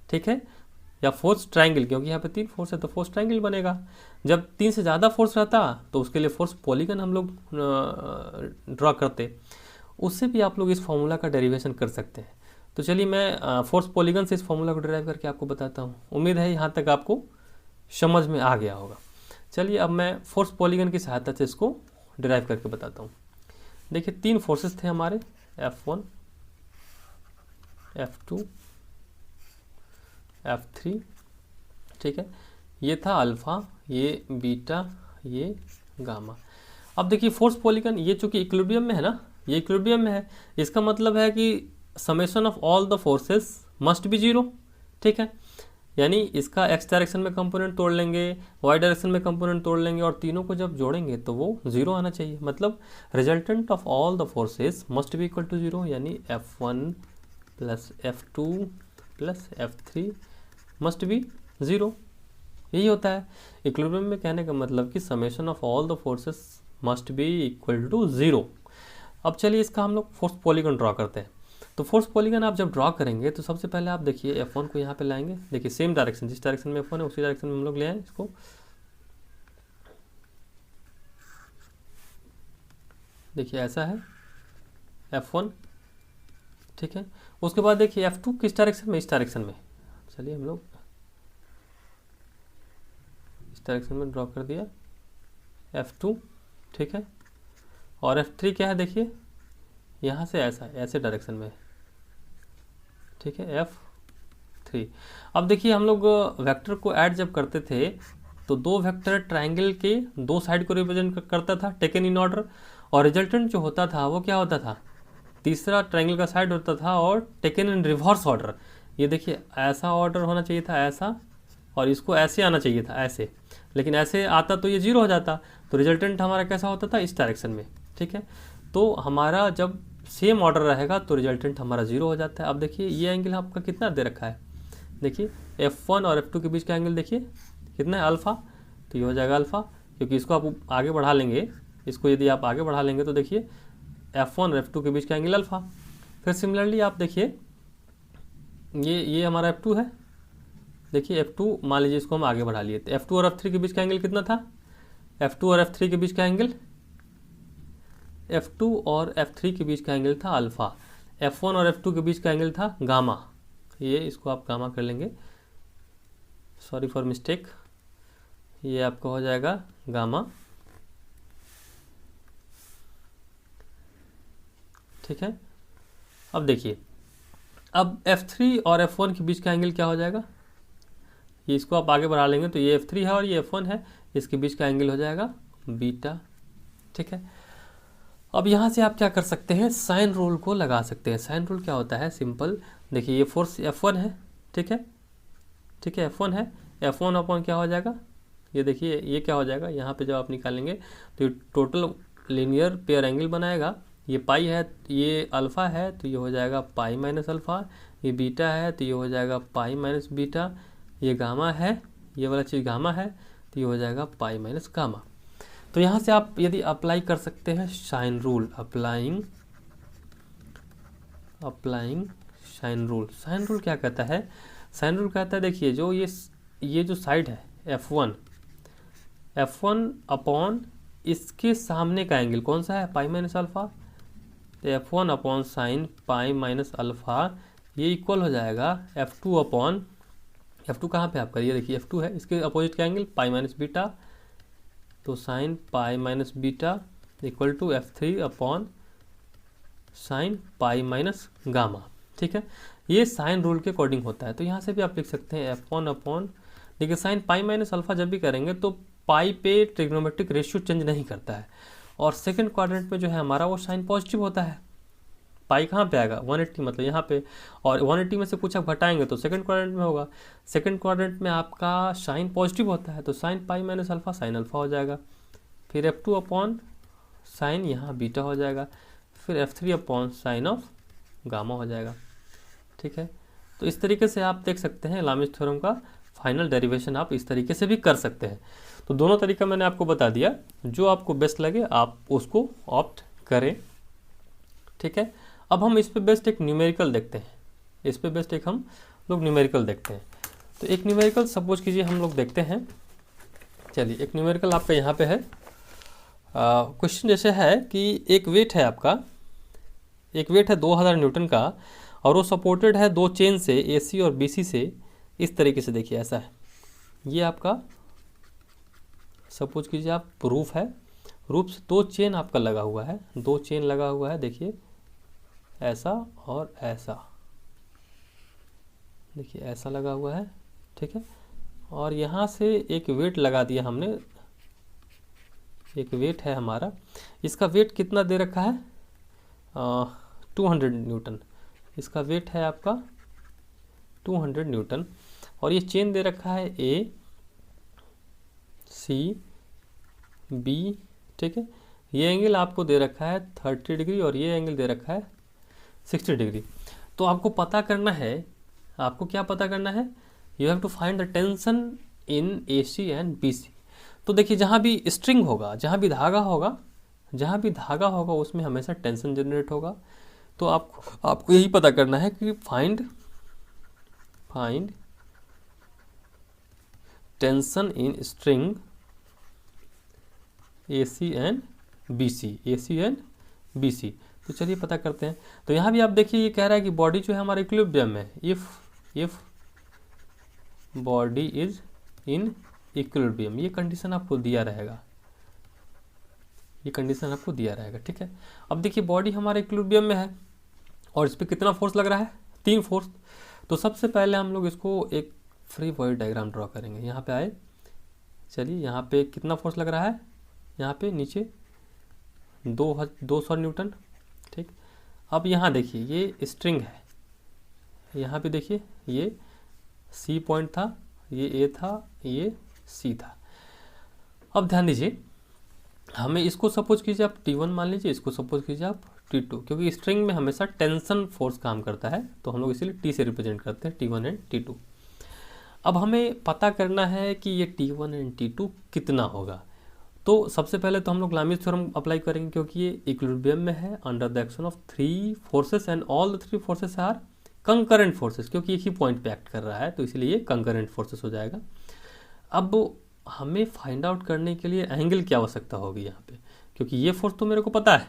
ठीक है, या फोर्स ट्रायंगल, क्योंकि यहाँ पे 3 फोर्स है तो फोर्स ट्रायंगल बनेगा। जब 3 से ज़्यादा फोर्स रहता तो उसके लिए फोर्स पॉलीगन हम लोग ड्रॉ करते, उससे भी आप लोग इस फॉर्मूला का डेरिवेशन कर सकते हैं। तो चलिए मैं फोर्स पॉलीगन से इस फॉर्मूला को डिराइव करके आपको बताता हूँ। उम्मीद है यहाँ तक आपको समझ में आ गया होगा। चलिए अब मैं फोर्स पॉलीगन की सहायता से इसको डिराइव करके बताता हूँ। देखिए 3 फोर्सेस थे हमारे, F1, F2, F3। ठीक है, ये था अल्फ़ा, ये बीटा, ये गामा। अब देखिए फोर्स पॉलीगन ये चूँकि इक्विलिब्रियम में है ना, ये इक्विलिब्रियम में है, इसका मतलब है कि summation of all the forces must B 0। ठीक है, यानी इसका x डायरेक्शन में कंपोनेंट तोड़ लेंगे, y डायरेक्शन में कंपोनेंट तोड़ लेंगे और तीनों को जब जोड़ेंगे तो वो 0 आना चाहिए। मतलब resultant of all the forces must be equal to 0, यानी F1 plus F2 plus F3 must be 0। यही होता है इक्विलिब्रियम में, कहने का मतलब कि summation of all the forces must be equal to 0। अब चलिए इसका हम लोग फोर्स पॉलीगन ड्रॉ करते हैं। तो फोर्स पॉलीगन आप जब ड्रॉ करेंगे तो सबसे पहले आप देखिए F1 को यहाँ पे लाएंगे। देखिए सेम डायरेक्शन, जिस डायरेक्शन में F1 है उसी डायरेक्शन में हम लोग ले आए इसको। देखिए ऐसा है F1। ठीक है, उसके बाद देखिए F2 किस डायरेक्शन में, इस डायरेक्शन में। चलिए हम लोग इस डायरेक्शन में ड्रॉ कर दिया F2। ठीक है, और F3 क्या है, देखिए यहाँ से ऐसा है, ऐसे डायरेक्शन में। ठीक है, F3। अब देखिए हम लोग वेक्टर को ऐड जब करते थे तो 2 वेक्टर ट्रायंगल के 2 साइड को रिप्रेजेंट करता था टेकन इन ऑर्डर, और रिजल्टेंट जो होता था वो क्या होता था, तीसरा ट्रायंगल का साइड होता था और टेकन इन रिवर्स ऑर्डर। ये देखिए ऐसा ऑर्डर होना चाहिए था, ऐसा, और इसको ऐसे आना चाहिए था, ऐसे, लेकिन ऐसे आता तो ये 0 हो जाता। तो रिजल्टेंट हमारा कैसा होता था, इस डायरेक्शन में। ठीक है, तो हमारा जब सेम ऑर्डर रहेगा तो रिजल्टेंट हमारा 0 हो जाता है। अब देखिए ये एंगल आपका कितना दे रखा है, देखिए F1 और F2 के बीच का एंगल देखिए कितना है, अल्फ़ा। तो ये हो जाएगा अल्फ़ा, क्योंकि इसको आप आगे बढ़ा लेंगे, इसको यदि आप आगे बढ़ा लेंगे तो देखिए F1 और F2 के बीच का एंगल अल्फ़ा। फिर सिमिलरली आप देखिए ये हमारा F2 है। देखिए F2 मान लीजिए इसको हम आगे बढ़ा लिए, तो F2 और F3 के बीच का एंगल कितना था, F2 और F3 के बीच का एंगल, F2 और F3 के बीच का एंगल था अल्फा, F1 और F2 के बीच का एंगल था गामा। ये इसको आप गामा कर लेंगे, सॉरी फॉर मिस्टेक, ये आपका हो जाएगा गामा। ठीक है, अब देखिए, अब F3 और F1 के बीच का एंगल क्या हो जाएगा, ये इसको आप आगे बढ़ा लेंगे तो ये F3 है और ये F1 है, इसके बीच का एंगल हो जाएगा बीटा। ठीक है, अब यहाँ से आप क्या कर सकते हैं, साइन रूल को लगा सकते हैं। साइन रूल क्या होता है, सिंपल, देखिए ये फोर्स F1 है, ठीक है, ठीक है, F1 है, F1 अपॉन क्या हो जाएगा, ये देखिए ये क्या हो जाएगा, यहाँ पे जब आप निकालेंगे तो ये टोटल लीनियर पेयर एंगल बनाएगा। ये पाई है, ये अल्फ़ा है तो ये हो जाएगा पाई माइनस अल्फ़ा, ये बीटा है तो ये हो जाएगा पाई माइनस बीटा, ये गामा है, ये वाला चीज़ गामा है तो ये हो जाएगा पाई माइनस गामा। तो यहाँ से आप यदि अप्लाई कर सकते हैं sine rule, applying sine rule. Sine rule क्या कहता है, साइन रूल कहता है, देखिए जो ये जो साइड है F1 अपॉन इसके सामने का एंगल कौन सा है, पाई माइनस अल्फ़ा, तो F1 upon sine pi minus alpha ये इक्वल हो जाएगा F2 अपॉन, F2 कहाँ पे आपका, ये देखिए F2 है, इसके अपोजिट का एंगल पाई माइनस बीटा, तो sine pi minus beta equal to F3 upon sine pi minus gamma. ठीक है, ये साइन रूल के अकॉर्डिंग होता है। तो यहाँ से भी आप लिख सकते हैं F1 अपॉन, देखिए साइन पाई माइनस अल्फ़ा जब भी करेंगे तो पाई पे ट्रिग्नोमेट्रिक रेशियो चेंज नहीं करता है, और सेकंड क्वाड्रेंट में जो है हमारा वो साइन पॉजिटिव होता है। पाई कहाँ पे आएगा, 180 मतलब यहाँ पे, और 180 में से कुछ आप घटाएंगे तो सेकंड क्वाड्रेंट में होगा। सेकंड क्वाड्रेंट में आपका साइन पॉजिटिव होता है तो sine pi minus alpha sine alpha हो जाएगा, फिर F2 अपॉन साइन यहाँ बीटा हो जाएगा, फिर F3 upon sine of gamma हो जाएगा। ठीक है, तो इस तरीके से आप देख सकते हैं लामिस थ्योरम का फाइनल डेरिवेशन आप इस तरीके से भी कर सकते हैं। तो दोनों तरीका मैंने आपको बता दिया, जो आपको बेस्ट लगे आप उसको ऑप्ट करें। ठीक है, अब हम इस पे बेस्ट एक न्यूमेरिकल देखते हैं, इस पे बेस्ट एक हम लोग न्यूमेरिकल देखते हैं। तो एक न्यूमेरिकल सपोज कीजिए हम लोग देखते हैं, चलिए एक न्यूमेरिकल आपका यहाँ पे है। क्वेश्चन जैसे है कि एक वेट है आपका, एक वेट है 2000 न्यूटन का, और वो सपोर्टेड है दो चेन से AC और BC से, इस तरीके से देखिए ऐसा है, ये आपका सपोज कीजिए आप रूफ है, रूफ से दो चेन आपका लगा हुआ है, दो चेन लगा हुआ है, देखिए ऐसा और ऐसा, देखिए ऐसा लगा हुआ है। ठीक है, और यहाँ से एक वेट लगा दिया हमने, एक वेट है हमारा, इसका वेट कितना दे रखा है 200 न्यूटन, इसका वेट है आपका 200 न्यूटन, और ये चेन दे रखा है A C B। ठीक है, ये एंगल आपको दे रखा है 30 डिग्री और ये एंगल दे रखा है 60 डिग्री। तो आपको पता करना है, आपको क्या पता करना है, you have to find the tension in AC and BC। तो देखिए जहाँ भी स्ट्रिंग होगा, जहाँ भी धागा होगा, जहाँ भी धागा होगा उसमें हमेशा टेंशन जनरेट होगा। तो आपको यही पता करना है कि find tension in string AC and BC। तो चलिए पता करते हैं। तो यहाँ भी आप देखिए ये कह रहा है कि बॉडी जो है हमारा इक्विलिब्रियम में, if body is in equilibrium, ये कंडीशन आपको दिया रहेगा, ये कंडीशन आपको दिया रहेगा। ठीक है, अब देखिए बॉडी हमारे इक्विलिब्रियम में है और इस पर कितना फोर्स लग रहा है, 3 फोर्स। तो सबसे पहले हम लोग इसको एक फ्री बॉडी डायग्राम ड्रॉ करेंगे। यहाँ पे आए, चलिए यहाँ पे कितना फोर्स लग रहा है, यहाँ पे नीचे 200 न्यूटन। ठीक, अब यहाँ देखिए ये स्ट्रिंग है, यहाँ पे देखिए ये C पॉइंट था, ये A था, ये C था। अब ध्यान दीजिए, हमें इसको सपोज कीजिए आप T1 मान लीजिए, इसको सपोज कीजिए आप T2, क्योंकि स्ट्रिंग में हमेशा टेंशन फोर्स काम करता है तो हम लोग इसीलिए T से रिप्रेजेंट करते हैं, T1 एंड T2। अब हमें पता करना है कि ये T1 एंड T2 कितना होगा। तो सबसे पहले तो हम लोग लामिस थ्योरम अप्लाई करेंगे, क्योंकि ये इक्विलिब्रियम में है under the action of 3 forces and all the 3 forces are concurrent forces, क्योंकि एक ही पॉइंट पे एक्ट कर रहा है तो इसलिए ये कंकरेंट फोर्सेस हो जाएगा। अब हमें फाइंड आउट करने के लिए एंगल की आवश्यकता होगी यहाँ पे, क्योंकि ये फोर्स तो मेरे को पता है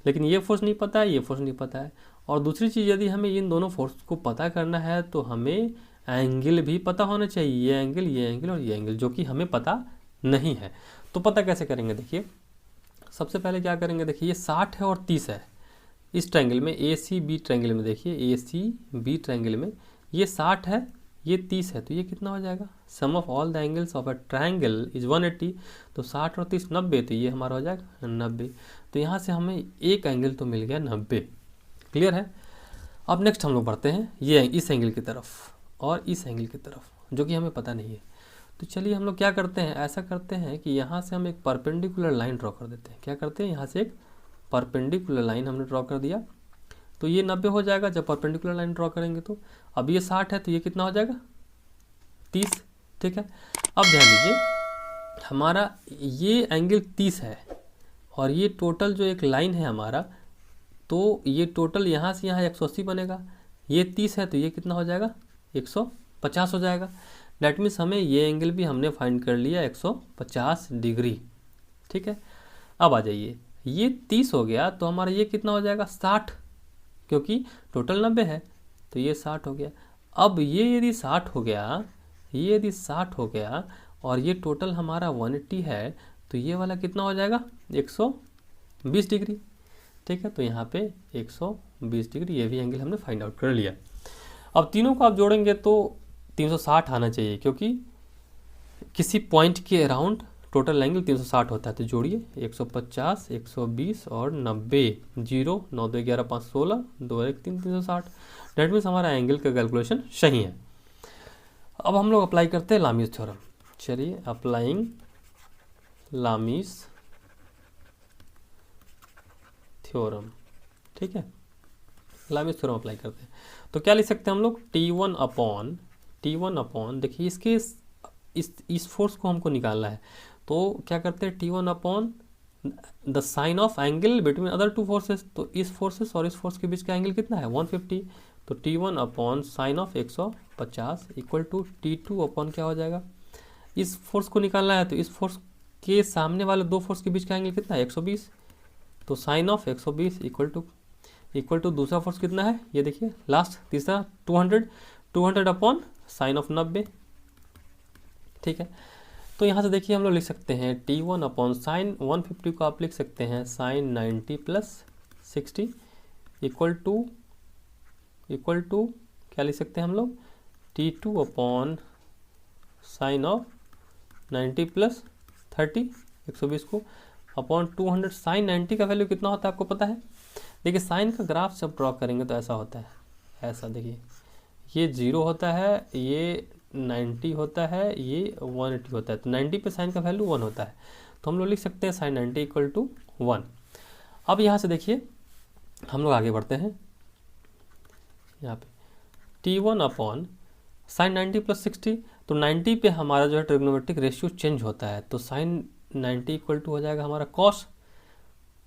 लेकिन ये फोर्स नहीं पता है, ये फोर्स नहीं पता है। और दूसरी चीज़, यदि हमें इन दोनों फोर्स को पता करना है तो हमें एंगल भी पता होना चाहिए, ये एंगल और ये एंगल, जो कि हमें पता नहीं है। तो पता कैसे करेंगे, देखिए सबसे पहले क्या करेंगे, देखिए ये 60 है और 30 है इस ट्रायंगल में, ए सी बी ट्रायंगल में, देखिए ए सी बी ट्रायंगल में ये 60 है, ये 30 है, तो ये कितना हो जाएगा, sum of all the angles of a triangle is 180, तो 60 और 30 90, तो ये हमारा हो जाएगा 90। तो यहाँ से हमें एक एंगल तो मिल गया 90। क्लियर है। अब नेक्स्ट हम लोग बढ़ते हैं ये इस एंगल की तरफ और इस एंगल की तरफ, जो कि हमें पता नहीं है। तो चलिए हम लोग क्या करते हैं, ऐसा करते हैं कि यहाँ से हम एक परपेंडिकुलर लाइन ड्रॉ कर देते हैं। क्या करते हैं, यहाँ से एक परपेंडिकुलर लाइन हमने ड्रॉ कर दिया, तो ये 90 हो जाएगा जब परपेंडिकुलर लाइन ड्रॉ करेंगे। तो अब ये 60 है तो ये कितना हो जाएगा 30। ठीक है, अब ध्यान दीजिए हमारा ये एंगल 30 है और ये टोटल जो एक लाइन है हमारा, तो ये टोटल यहाँ से यहाँ 180 बनेगा, ये 30 है तो ये कितना हो जाएगा 150 हो जाएगा। डेट मीन्स हमें ये एंगल भी हमने फाइंड कर लिया 150 डिग्री। ठीक है, अब आ जाइए ये 30 हो गया तो हमारा ये कितना हो जाएगा 60, क्योंकि टोटल 90 है तो ये 60 हो गया। अब ये यदि 60 हो गया, ये यदि 60 हो गया और ये टोटल हमारा 180 है, तो ये वाला कितना हो जाएगा 120 डिग्री। ठीक है, तो यहाँ पे 120 डिग्री ये भी एंगल हमने फाइंड आउट कर लिया। अब तीनों को आप जोड़ेंगे तो 360 आना चाहिए, क्योंकि किसी पॉइंट के अराउंड टोटल एंगल 360 होता है। तो जोड़िए 150, 120 और 90, 0 9 2 11 5 16 2 1 3 360। डेट मीन्स हमारा एंगल का कैलकुलेशन सही है। अब हम लोग अप्लाई करते हैं लामीज थ्योरम। चलिए अप्लाइंग लामीज थ्योरम। ठीक है, लामीज थ्योरम अप्लाई करते हैं तो क्या लिख सकते हैं हम लोग, T1 अपॉन देखिए इसके इस फोर्स को हमको निकालना है, तो क्या करते हैं T1 upon the sine of angle between other two forces. तो इस फोर्सेस और इस फोर्स के बीच का एंगल कितना है 150, तो T1 upon sine of 150 equal to T2 upon क्या हो जाएगा, इस फोर्स को निकालना है तो इस फोर्स के सामने वाले दो फोर्स के बीच का एंगल कितना है 120, तो साइन ऑफ 120 इक्वल टू दूसरा फोर्स कितना है, ये देखिए लास्ट तीसरा 200 अपॉन साइन ऑफ 90। ठीक है, तो यहाँ से देखिए हम लोग लिख सकते हैं T1 अपॉन साइन 150 को आप लिख सकते हैं साइन 90 प्लस 60 इक्वल टू क्या लिख सकते हैं हम लोग, T2 upon sine of 90 plus 30 120 को अपॉन 200। साइन 90 का वैल्यू कितना होता है आपको पता है, देखिए साइन का ग्राफ जब ड्रॉ करेंगे तो ऐसा होता है, ऐसा देखिए ये 0 होता है, ये 90 होता है, ये 180 होता है, तो 90 पे साइन का वैल्यू 1 होता है, तो हम लोग लिख सकते हैं साइन 90 इक्वल टू 1। अब यहाँ से देखिए हम लोग आगे बढ़ते हैं, यहाँ पे T1 अपॉन साइन 90 प्लस 60, तो 90 पे हमारा जो है ट्रिग्नोमेट्रिक रेशियो चेंज होता है, तो साइन 90 इक्वल टू हो जाएगा हमारा कॉस,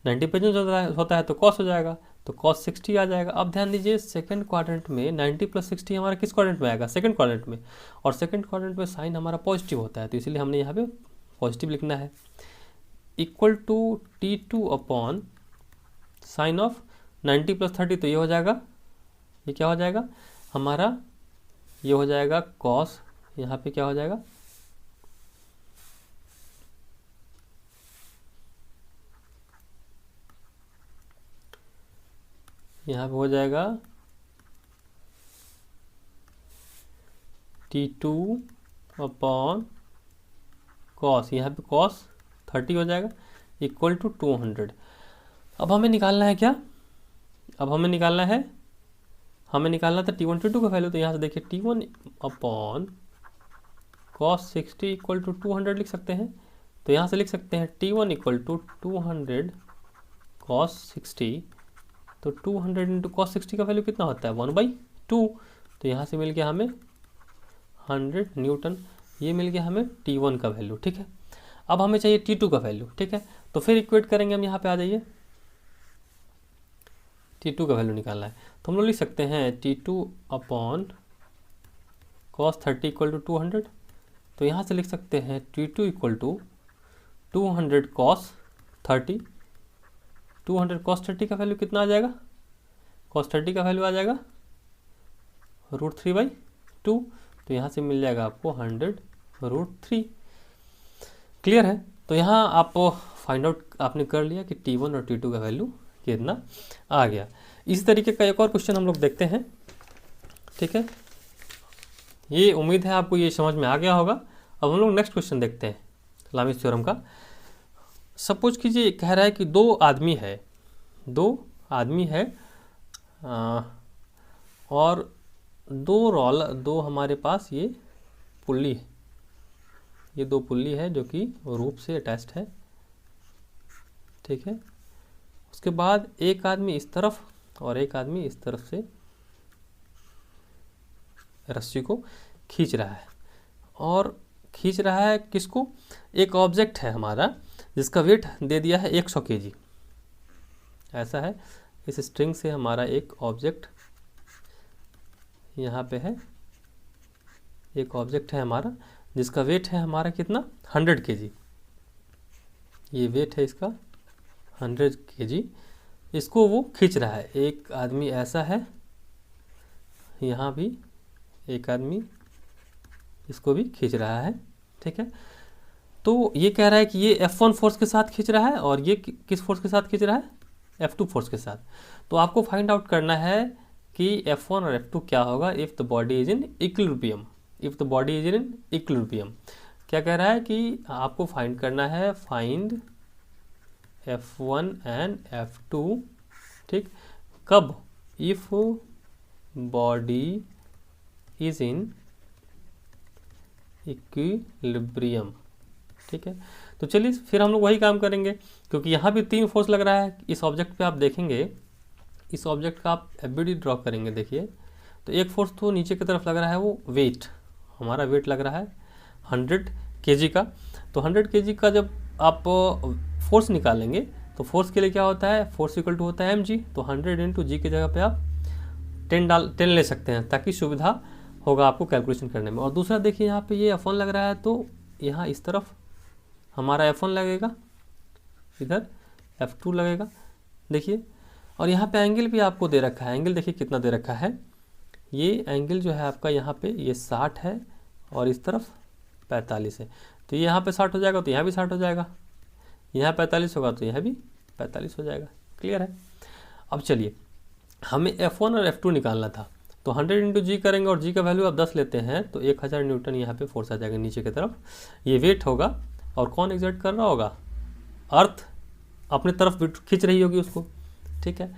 90 पे चेंज होता है तो कॉस हो जाएगा, तो कॉस 60 आ जाएगा। अब ध्यान दीजिए सेकंड क्वाड्रेंट में 90 प्लस 60 हमारा किस क्वाड्रेंट में आएगा, सेकंड क्वाड्रेंट में, और सेकंड क्वाड्रेंट में साइन हमारा पॉजिटिव होता है, तो इसलिए हमने यहाँ पे पॉजिटिव लिखना है, equal to T2 upon sine of 90 plus 30, तो ये हो जाएगा, ये क्या हो जाएगा हमारा, ये हो जाएगा कॉस, यहाँ पे क्या हो जाएगा यहाँ पे हो जाएगा T2 अपॉन कॉस, यहाँ पे कॉस 30 हो जाएगा इक्वल टू 200। अब हमें निकालना है क्या, अब हमें निकालना था T1 T2 का वैल्यू, तो यहाँ से देखिए T1 upon cos 60 equal to 200 लिख सकते हैं, तो यहाँ से लिख सकते हैं T1 इक्वल टू 200 कॉस 60, तो 200 इंटू कॉस 60 का वैल्यू कितना होता है 1/2, तो यहाँ से मिल गया हमें 100 न्यूटन, ये मिल गया हमें T1 का वैल्यू। ठीक है, अब हमें चाहिए T2 का वैल्यू। ठीक है, तो फिर इक्वेट करेंगे हम, यहाँ पे आ जाइए T2 का वैल्यू निकालना है, तो हम लोग लिख सकते हैं T2 upon cos 30 equal to 200, तो यहाँ से लिख सकते हैं T2 equal to 200 cos 30। 200 cos 30 का वैल्यू कितना आ जाएगा? cos 30 का वैल्यू आ जाएगा √3/2। तो यहाँ से मिल जाएगा आपको 100√3। क्लियर है? तो यहाँ आप फाइंड आउट आपने कर लिया कि T1 और T2 का वैल्यू कितना आ गया। इसी तरीके का एक और क्वेश्चन हम लोग देखते हैं। ठीक है, ये उम्मीद है आपको ये समझ में आ गया होगा। अब हम लोग नेक्स्ट क्वेश्चन देखते हैं लामिस थ्योरम का। सपोज कीजिए कह रहा है कि दो आदमी है और दो हमारे पास ये पुल्ली है, ये दो पुल्ली है जो कि रूप से अटैच्ड है। ठीक है, उसके बाद एक आदमी इस तरफ और एक आदमी इस तरफ से रस्सी को खींच रहा है। और खींच रहा है किसको? एक ऑब्जेक्ट है हमारा जिसका वेट दे दिया है 100 kg। ऐसा है, इस स्ट्रिंग से हमारा एक ऑब्जेक्ट यहाँ पे है, एक ऑब्जेक्ट है हमारा जिसका वेट है हमारा कितना? 100 kg। ये वेट है इसका 100 kg। इसको वो खींच रहा है। एक आदमी ऐसा है, यहाँ भी एक आदमी इसको भी खींच रहा है। ठीक है, तो ये कह रहा है कि ये F1 फोर्स के साथ खींच रहा है और ये किस फोर्स के साथ खींच रहा है? F2 फोर्स के साथ। तो आपको फाइंड आउट करना है कि F1 और F2 क्या होगा if the body is in equilibrium. If the body is in equilibrium क्या कह रहा है कि आपको फाइंड करना है, फाइंड F1 एंड F2। ठीक, कब? If body is in equilibrium. ठीक है, तो चलिए फिर हम लोग वही काम करेंगे, क्योंकि यहाँ भी 3 फोर्स लग रहा है इस ऑब्जेक्ट पे। आप देखेंगे इस ऑब्जेक्ट का आप एफबीडी ड्रॉ करेंगे, देखिए तो एक फोर्स तो नीचे की तरफ लग रहा है, वो वेट, हमारा वेट लग रहा है 100 kg का। तो 100 kg का जब आप फोर्स निकालेंगे तो फोर्स के लिए क्या होता है? फोर्स इक्वल टू होता है mg। तो 100 इंटू जी की जगह पे आप 10 ले सकते हैं ताकि सुविधा होगा आपको कैलकुलेशन करने में। और दूसरा देखिए यहाँ पे ये F1 लग रहा है, तो यहाँ इस तरफ हमारा F1 लगेगा, इधर F2 लगेगा। देखिए, और यहाँ पे एंगल भी आपको दे रखा है। एंगल देखिए कितना दे रखा है। ये एंगल जो है आपका यहाँ पे ये 60 है और इस तरफ 45 है। तो ये यहाँ पे 60 हो जाएगा तो यहाँ भी 60 हो जाएगा, यहाँ 45 होगा तो यहाँ भी 45 हो जाएगा। क्लियर है? अब चलिए, हमें F1 और F2 निकालना था, तो 100 इंटू जी करेंगे और जी का वैल्यू आप 10 लेते हैं तो 1000 न्यूटन यहाँ पे फोर्स आ जाएगा नीचे की तरफ। ये वेट होगा और कौन एग्जर्ट कर रहा होगा? अर्थ अपने तरफ खींच रही होगी उसको। ठीक है,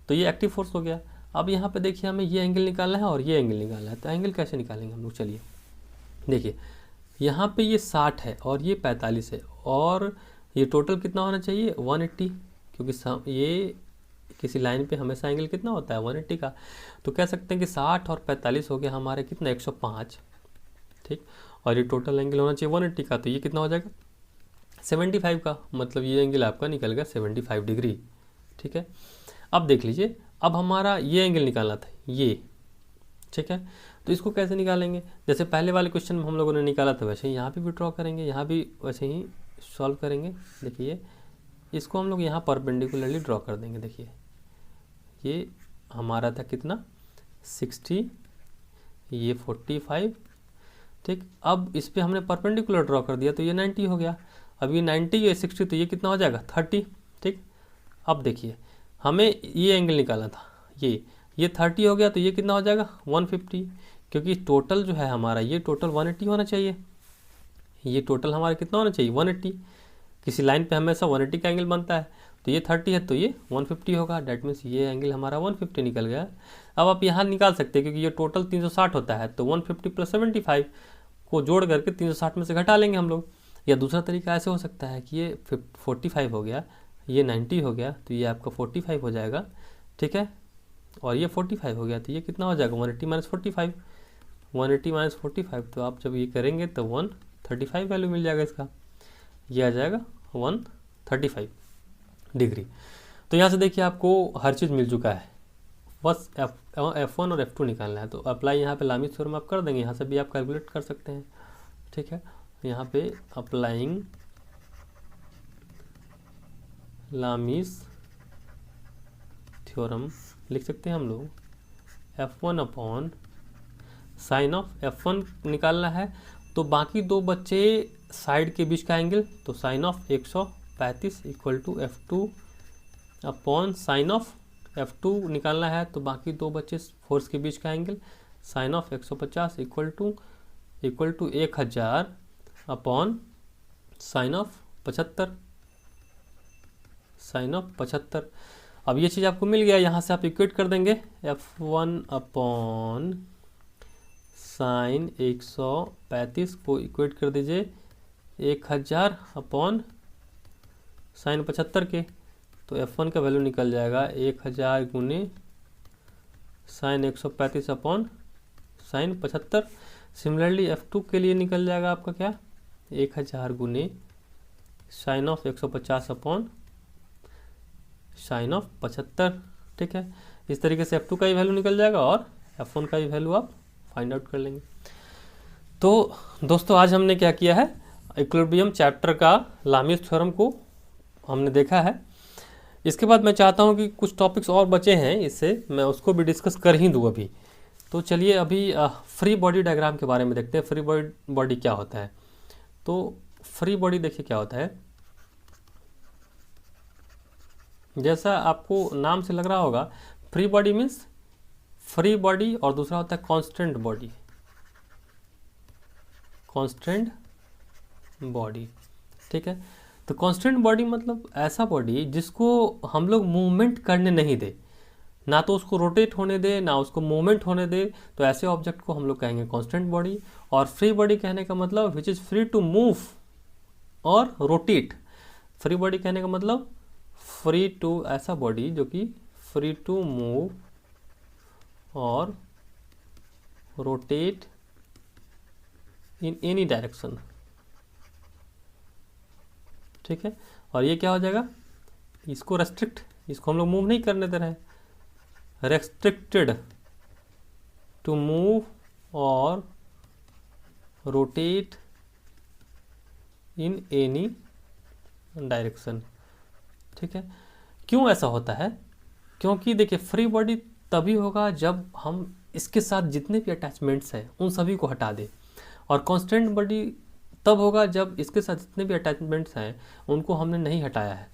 तो ये एक्टिव फोर्स हो गया। अब यहाँ पे देखिए हमें ये एंगल निकालना है और ये एंगल निकालना है। तो एंगल कैसे निकालेंगे हम लोग? चलिए देखिए, यहाँ पे ये 60 है और ये 45 है और ये टोटल कितना होना चाहिए? 180, क्योंकि ये किसी लाइन पे हमेशा एंगल कितना होता है? 180 का। तो कह सकते हैं कि 60 और 45 हो गया हमारे कितना? 105। ठीक, और ये टोटल एंगल होना चाहिए 180 का, तो ये कितना हो जाएगा? 75 का। मतलब ये एंगल आपका निकल गया 75 डिग्री। ठीक है, अब देख लीजिए, अब हमारा ये एंगल निकालना था ये। ठीक है, तो इसको कैसे निकालेंगे? जैसे पहले वाले क्वेश्चन में हम लोगों ने निकाला था वैसे ही यहाँ पे भी ड्रॉ करेंगे, यहाँ भी वैसे ही सॉल्व करेंगे। देखिए, इसको हम लोग यहाँ परपेंडिकुलरली ड्रॉ कर देंगे। देखिए, ये हमारा था कितना? 60, ये 45। ठीक, अब इस पर हमने परपेंडिकुलर ड्रॉ कर दिया तो ये 90 हो गया। अब ये 90, ये 60, तो ये कितना हो जाएगा? 30। ठीक, अब देखिए हमें ये एंगल निकालना था, ये 30 हो गया तो ये कितना हो जाएगा? 150, क्योंकि टोटल जो है हमारा ये टोटल 180 होना चाहिए। ये टोटल हमारा कितना होना चाहिए? 180। किसी लाइन पे हमेशा 180 का एंगल बनता है, तो ये 30 है तो ये 150 होगा। डैट मीन्स ये एंगल हमारा 150 निकल गया। अब आप यहाँ निकाल सकते हैं क्योंकि ये टोटल 360 होता है, तो 150 प्लस 75 को जोड़ करके 360 में से घटा लेंगे हम लोग। या दूसरा तरीका ऐसे हो सकता है कि ये 45 हो गया, ये 90 हो गया तो ये आपका 45 हो जाएगा। ठीक है, और ये 45 हो गया तो ये कितना हो जाएगा? 180 माइनस 45। 180 माइनस 45, तो आप जब ये करेंगे तो 135 वैल्यू मिल जाएगा इसका। ये आ जाएगा 135 डिग्री। तो यहाँ से देखिए आपको हर चीज़ मिल चुका है, बस F1 और F2 निकालना है। तो अप्लाई यहाँ पे लामिस थ्योरम आप कर देंगे, यहाँ से भी आप कैलकुलेट कर सकते हैं। ठीक है, यहाँ पे अप्लाइंग लामीस थ्योरम लिख सकते हैं हम लोग, F1 upon sine of F1 निकालना है, तो बाकी दो बच्चे साइड के बीच का एंगल, तो sine of 135 equal to F2 upon sine of F2 निकालना है, तो बाकी दो बच्चे फोर्स के बीच का angle, sine of 150 equal to 1000 upon sine of 75। अब ये चीज़ आपको मिल गया, यहाँ से आप इक्वेट कर देंगे, F1 अपॉन साइन 135 को इक्वेट कर दीजिए 1000 अपॉन साइन 75 के, तो F1 का वैल्यू निकल जाएगा 1000 गुने sign 135 upon sine 75। Similarly F2 के लिए निकल जाएगा आपका क्या, 1000 गुने sine of 150 upon sine of 75। ठीक है, इस तरीके से F2 का ही वैल्यू निकल जाएगा और F1 का ही वैल्यू आप फाइंड आउट कर लेंगे। तो दोस्तों आज हमने क्या किया है, इक्विलिब्रियम चैप्टर का लामीस थ्योरम को हमने देखा है। इसके बाद मैं चाहता हूं कि कुछ टॉपिक्स और बचे हैं, इससे मैं उसको भी डिस्कस कर ही दूँ अभी। तो चलिए अभी फ्री बॉडी डायग्राम के बारे में देखते हैं, फ्री बॉडी क्या होता है। तो फ्री बॉडी देखिए क्या होता है, जैसा आपको नाम से लग रहा होगा, free body means free body, और दूसरा होता है कांस्टेंट बॉडी, कांस्टेंट बॉडी। ठीक है, तो कांस्टेंट बॉडी मतलब ऐसा बॉडी जिसको हम लोग मूवमेंट करने नहीं दे, ना तो उसको रोटेट होने दे ना उसको मूवमेंट होने दे, तो ऐसे ऑब्जेक्ट को हम लोग कहेंगे कांस्टेंट बॉडी। और फ्री बॉडी कहने का मतलब which is free to move और रोटेट। फ्री बॉडी कहने का मतलब फ्री टू, ऐसा बॉडी जो कि फ्री टू मूव और रोटेट इन एनी डायरेक्शन। ठीक है, और ये क्या हो जाएगा, इसको रेस्ट्रिक्ट, इसको हम लोग मूव नहीं करने दे रहे हैं, रेस्ट्रिक्टेड टू मूव और रोटेट इन एनी डायरेक्शन। ठीक है, क्यों ऐसा होता है, क्योंकि देखिए फ्री बॉडी तभी होगा जब हम इसके साथ जितने भी अटैचमेंट्स हैं उन सभी को हटा दें, और कांस्टेंट बॉडी तब होगा जब इसके साथ जितने भी अटैचमेंट्स हैं उनको हमने नहीं हटाया है,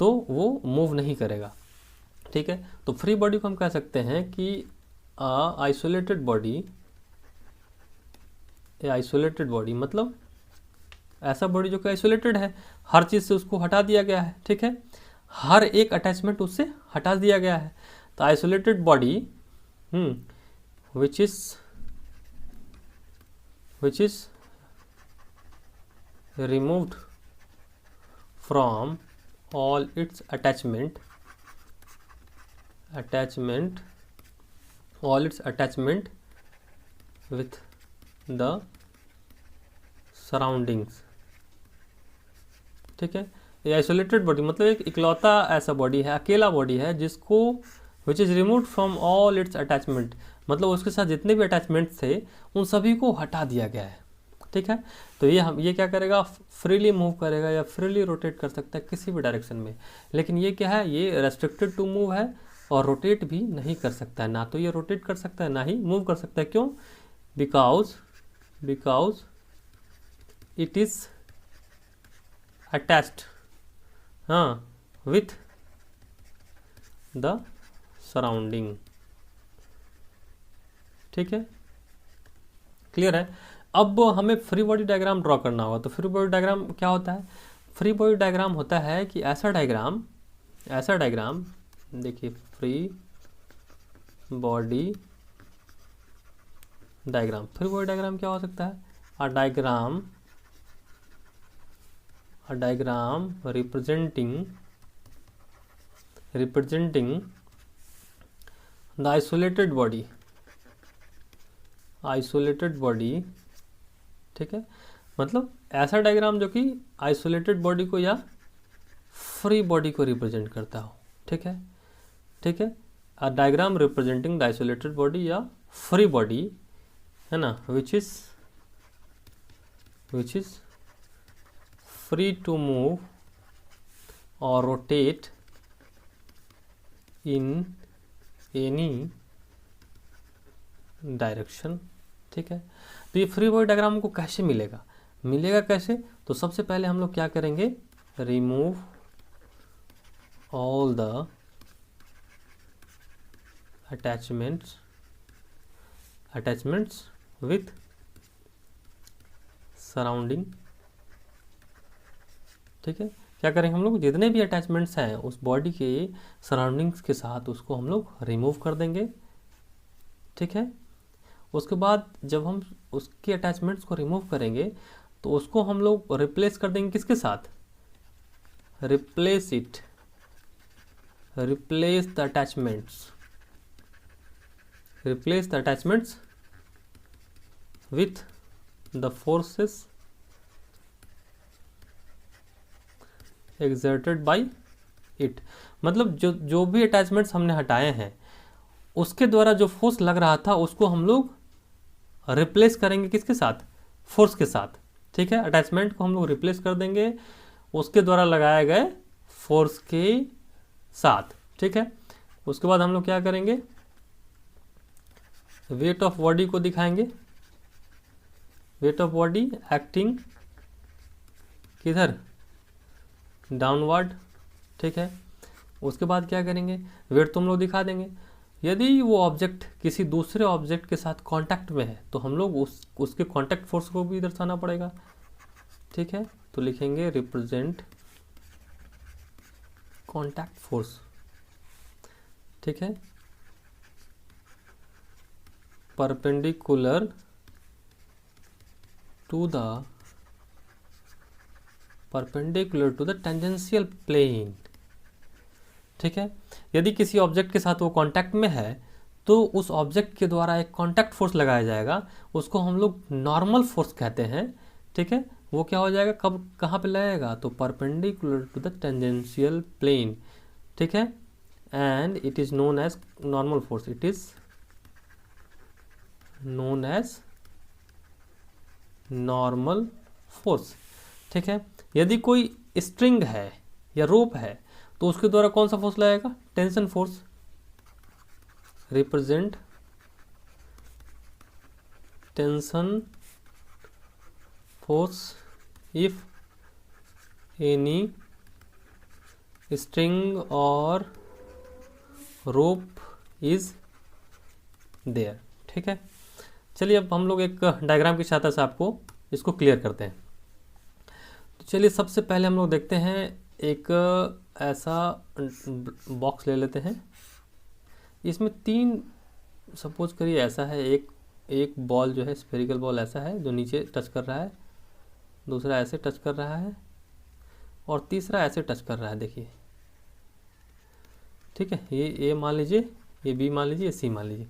तो वो मूव नहीं करेगा। ठीक है, तो फ्री बॉडी को हम कह सकते हैं कि आइसोलेटेड बॉडी, आइसोलेटेड बॉडी मतलब ऐसा बॉडी जो कि आइसोलेटेड है, हर चीज़ से उसको हटा दिया गया है। ठीक है, हर एक अटैचमेंट उससे हटा दिया गया है, तो isolated body which is removed from all its attachment with the surroundings। ठीक है, ये आइसोलेटेड बॉडी मतलब एक इकलौता ऐसा बॉडी है, अकेला बॉडी है जिसको which is removed from all it's attachment, मतलब उसके साथ जितने भी अटैचमेंट थे उन सभी को हटा दिया गया है। ठीक है, तो ये क्या करेगा, फ्रीली मूव करेगा या फ्रीली रोटेट कर सकता है किसी भी डायरेक्शन में, लेकिन ये क्या है, ये रेस्ट्रिक्टेड टू मूव है और रोटेट भी नहीं कर सकता है, ना तो ये रोटेट कर सकता है ना ही मूव कर सकता है। क्यों, because it is attached with the surrounding. ठीक है, क्लियर है। अब हमें फ्री बॉडी डायग्राम ड्रॉ करना होगा, तो फ्री बॉडी डायग्राम क्या होता है, फ्री बॉडी डायग्राम होता है कि ऐसा डायग्राम देखिए, फ्री बॉडी डायग्राम क्या हो सकता है, a diagram representing the isolated body. ठीक है, मतलब ऐसा डायग्राम जो कि आइसोलेटेड बॉडी को या फ्री बॉडी को रिप्रेजेंट करता हो। ठीक है, a diagram representing the isolated body या फ्री बॉडी, है ना, विच which is free to move or rotate in any direction. ठीक है, तो ये फ्री बॉडी डायग्राम को कैसे मिलेगा कैसे? तो सबसे पहले हम लोग क्या करेंगे, remove all the attachments with surrounding. ठीक है, क्या करेंगे हम लोग, जितने भी अटैचमेंट्स हैं उस बॉडी के सराउंडिंग्स के साथ उसको हम लोग रिमूव कर देंगे। ठीक है, उसके बाद जब हम उसके अटैचमेंट्स को रिमूव करेंगे तो उसको हम लोग रिप्लेस कर देंगे किसके साथ, replace the attachments with the forces exerted by it। मतलब जो भी अटैचमेंट्स हमने हटाए हैं उसके द्वारा जो फोर्स लग रहा था उसको हम लोग रिप्लेस करेंगे किसके साथ, फोर्स के साथ। ठीक है, अटैचमेंट को हम लोग रिप्लेस कर देंगे उसके द्वारा लगाए गए फोर्स के साथ। ठीक है, उसके बाद हम लोग क्या करेंगे, वेट ऑफ बॉडी को दिखाएंगे, वेट ऑफ बॉडी एक्टिंग किधर, डाउनवर्ड। ठीक है, उसके बाद क्या करेंगे, वेट तो हम लोग दिखा देंगे। यदि वो ऑब्जेक्ट किसी दूसरे ऑब्जेक्ट के साथ कांटेक्ट में है तो हम लोग उसके कांटेक्ट फोर्स को भी दर्शाना पड़ेगा। ठीक है, तो लिखेंगे रिप्रेजेंट कांटेक्ट फोर्स। ठीक है, perpendicular to the tangential plane. ठीक है, यदि किसी ऑब्जेक्ट के साथ वो कांटेक्ट में है तो उस ऑब्जेक्ट के द्वारा एक कांटेक्ट फोर्स लगाया जाएगा, उसको हम लोग नॉर्मल फोर्स कहते हैं। ठीक है, वो क्या हो जाएगा, कब कहाँ पे लगेगा, तो perpendicular to the tangential plane. ठीक है, and it is known as normal force, it is known as normal force. ठीक है, यदि कोई स्ट्रिंग है या रोप है तो उसके द्वारा कौन सा फोर्स लगेगा, tension force. Represent tension force if any string और रोप इज देयर। ठीक है, चलिए अब हम लोग एक डायग्राम की सहायता से आपको इसको क्लियर करते हैं। तो चलिए सबसे पहले हम लोग देखते हैं, एक ऐसा बॉक्स ले लेते हैं, इसमें तीन, सपोज करिए ऐसा है, एक बॉल जो है स्फेरिकल बॉल ऐसा है जो नीचे टच कर रहा है, दूसरा ऐसे टच कर रहा है और तीसरा ऐसे टच कर रहा है। देखिए, ठीक है, ये ए मान लीजिए, ये बी मान लीजिए, ये सी मान लीजिए।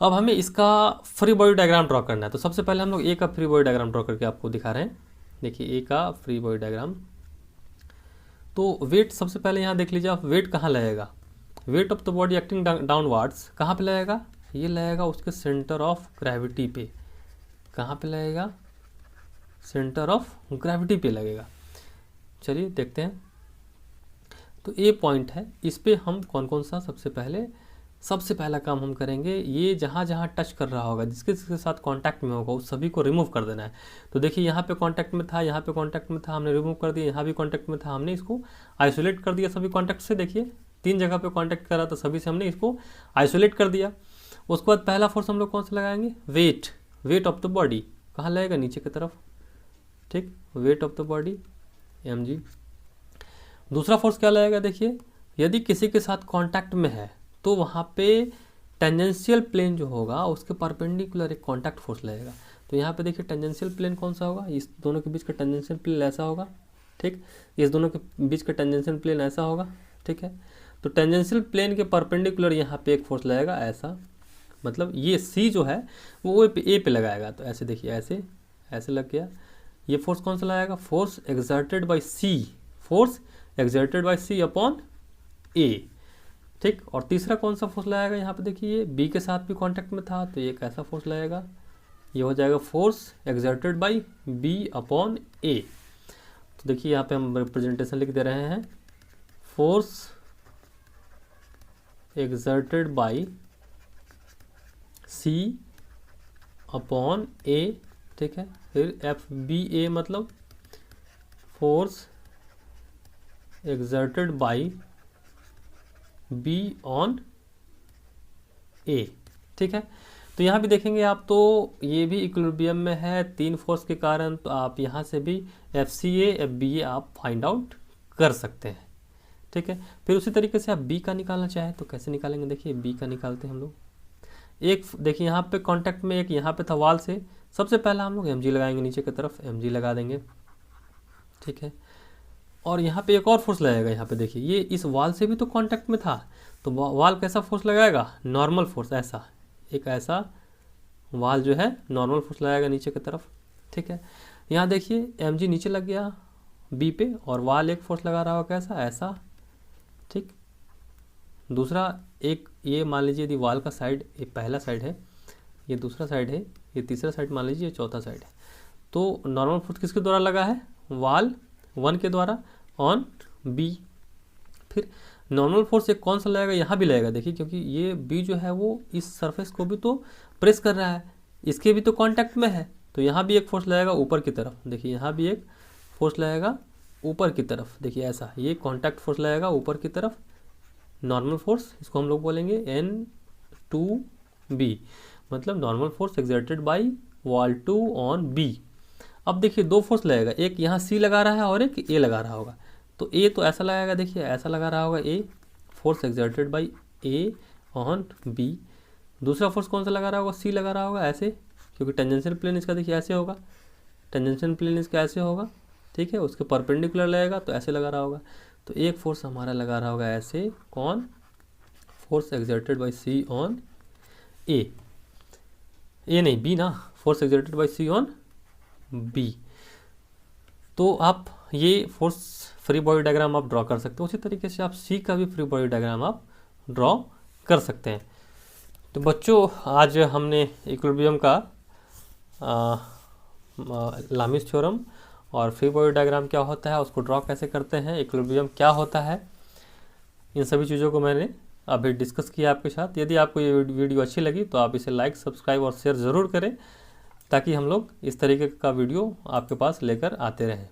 अब हमें इसका फ्री बॉडी डायग्राम ड्रॉ करना है, तो सबसे पहले हम लोग ए का फ्री बॉडी डायग्राम ड्रॉ करके आपको दिखा रहे हैं। देखिए ए का फ्री बॉडी डायग्राम, तो वेट सबसे पहले यहाँ देख लीजिए आप, वेट कहाँ लगेगा, weight of the body acting downwards कहाँ पे लगेगा, ये लगेगा उसके सेंटर ऑफ ग्रेविटी पे। कहाँ पे लगेगा, सेंटर ऑफ ग्रेविटी पे लगेगा। चलिए देखते हैं, तो ए पॉइंट है, इस पे हम कौन कौन सा सबसे पहला काम हम करेंगे, ये जहाँ जहाँ टच कर रहा होगा, जिसके साथ कांटेक्ट में होगा उस सभी को रिमूव कर देना है। तो देखिए यहाँ पे कांटेक्ट में था, यहाँ पे कांटेक्ट में था, हमने रिमूव कर दिया, यहाँ भी कांटेक्ट में था, हमने इसको आइसोलेट कर दिया सभी कांटेक्ट से। देखिए 3 जगह पे कांटेक्ट करा तो सभी से हमने इसको आइसोलेट कर दिया। उसके बाद पहला फोर्स हम लोग कौन सा लगाएंगे, वेट ऑफ द बॉडी कहाँ लगेगा, नीचे की तरफ। ठीक, weight of the body mg। दूसरा फोर्स क्या लगेगा, देखिए यदि किसी के साथ कांटेक्ट में है तो वहाँ पे टेंजेंशियल प्लेन जो होगा उसके परपेंडिकुलर एक कांटेक्ट फोर्स लगेगा। तो यहाँ पे देखिए टेंजेंशियल प्लेन कौन सा होगा, इस दोनों के बीच का टेंजेंशियल प्लेन ऐसा होगा। ठीक, इस दोनों के बीच का टेंजेंशियल प्लेन ऐसा होगा। ठीक है, तो टेंजेंशियल प्लेन के परपेंडिकुलर यहाँ पे एक फोर्स लगेगा ऐसा, मतलब ये सी जो है वो ए पे लगाएगा। तो ऐसे देखिए, ऐसे लग गया। ये फोर्स कौन सा लगाएगा, force exerted by C upon A. ठीक, और तीसरा कौन सा फोर्स लगाएगा, यहाँ पे देखिए ये बी के साथ भी कांटेक्ट में था तो एक ऐसा फोर्स लगेगा, ये हो जाएगा force exerted by B upon A. तो देखिए यहाँ पे हम रिप्रेजेंटेशन लिख दे रहे हैं, force exerted by C upon A, ठीक है। फिर एफ बी ए मतलब force exerted by B on A, ठीक है। तो यहाँ भी देखेंगे आप, तो ये भी इक्विलिब्रियम में है 3 फोर्स के कारण, तो आप यहाँ से भी F C A F B A आप फाइंड आउट कर सकते हैं, ठीक है। फिर उसी तरीके से आप बी का निकालना चाहें तो कैसे निकालेंगे, देखिए बी का निकालते हैं हम लोग। एक देखिए यहाँ पे कांटेक्ट में एक यहाँ पे था वाल से, सबसे पहला हम लोग mg लगाएंगे, नीचे की तरफ mg लगा देंगे, ठीक है। और यहाँ पे एक और फोर्स लगेगा, यहाँ पे देखिए ये इस वाल से भी तो कांटेक्ट में था, तो वाल कैसा फोर्स लगाएगा, नॉर्मल फोर्स, ऐसा एक ऐसा वाल जो है नॉर्मल फोर्स लगाएगा नीचे की तरफ, ठीक है। यहाँ देखिए mg नीचे लग गया बी पे और वाल एक फोर्स लगा रहा होगा कैसा, ऐसा, ठीक। दूसरा एक ये मान लीजिए यदि वाल का साइड, ये पहला साइड है, ये दूसरा साइड है, ये तीसरा साइड मान लीजिए, ये चौथा साइड है। तो नॉर्मल फोर्स किसके द्वारा लगा है, वाल 1 के द्वारा ऑन बी। फिर नॉर्मल फोर्स एक कौन सा लगेगा, यहाँ भी लगेगा, देखिए क्योंकि ये बी जो है वो इस सरफेस को भी तो प्रेस कर रहा है, इसके भी तो कांटेक्ट में है, तो यहाँ भी एक फोर्स लगेगा ऊपर की तरफ, देखिए यहाँ भी एक फोर्स लगेगा ऊपर की तरफ, देखिए ऐसा, ये कांटेक्ट फोर्स लगेगा ऊपर की तरफ, नॉर्मल फोर्स, इसको हम लोग बोलेंगे N2B, मतलब normal force exerted by wall 2 on B. अब देखिए 2 फोर्स लगेगा, एक यहाँ C लगा रहा है और एक A लगा रहा होगा, तो A तो ऐसा लगाएगा, देखिए ऐसा लगा रहा होगा A, force exerted by A on B। दूसरा फोर्स कौन सा लगा रहा होगा, C लगा रहा होगा ऐसे, क्योंकि टेंजेंशियल प्लेन इसका देखिए ऐसे होगा, टेंजेंशियल प्लेन इसका ऐसे होगा, ठीक है, उसके परपेंडिकुलर लगेगा तो ऐसे लगा रहा होगा। तो एक फोर्स हमारा लगा रहा होगा ऐसे, कौन, force exerted by C on A नहीं B ना, force exerted by C on B। तो आप ये फोर्स फ्री बॉडी डायग्राम आप ड्रॉ कर सकते हो, उसी तरीके से आप सी का भी फ्री बॉडी डायग्राम आप ड्रॉ कर सकते हैं। तो बच्चों आज हमने इक्विलिब्रियम का लामिस थ्योरम और फ्री बॉडी डायग्राम क्या होता है, उसको ड्रॉ कैसे करते हैं, इक्विलिब्रियम क्या होता है, इन सभी चीज़ों को मैंने अभी डिस्कस किया आपके साथ। यदि आपको ये वीडियो अच्छी लगी तो आप इसे लाइक, सब्सक्राइब और शेयर ज़रूर करें, ताकि हम लोग इस तरीके का वीडियो आपके पास लेकर आते रहें।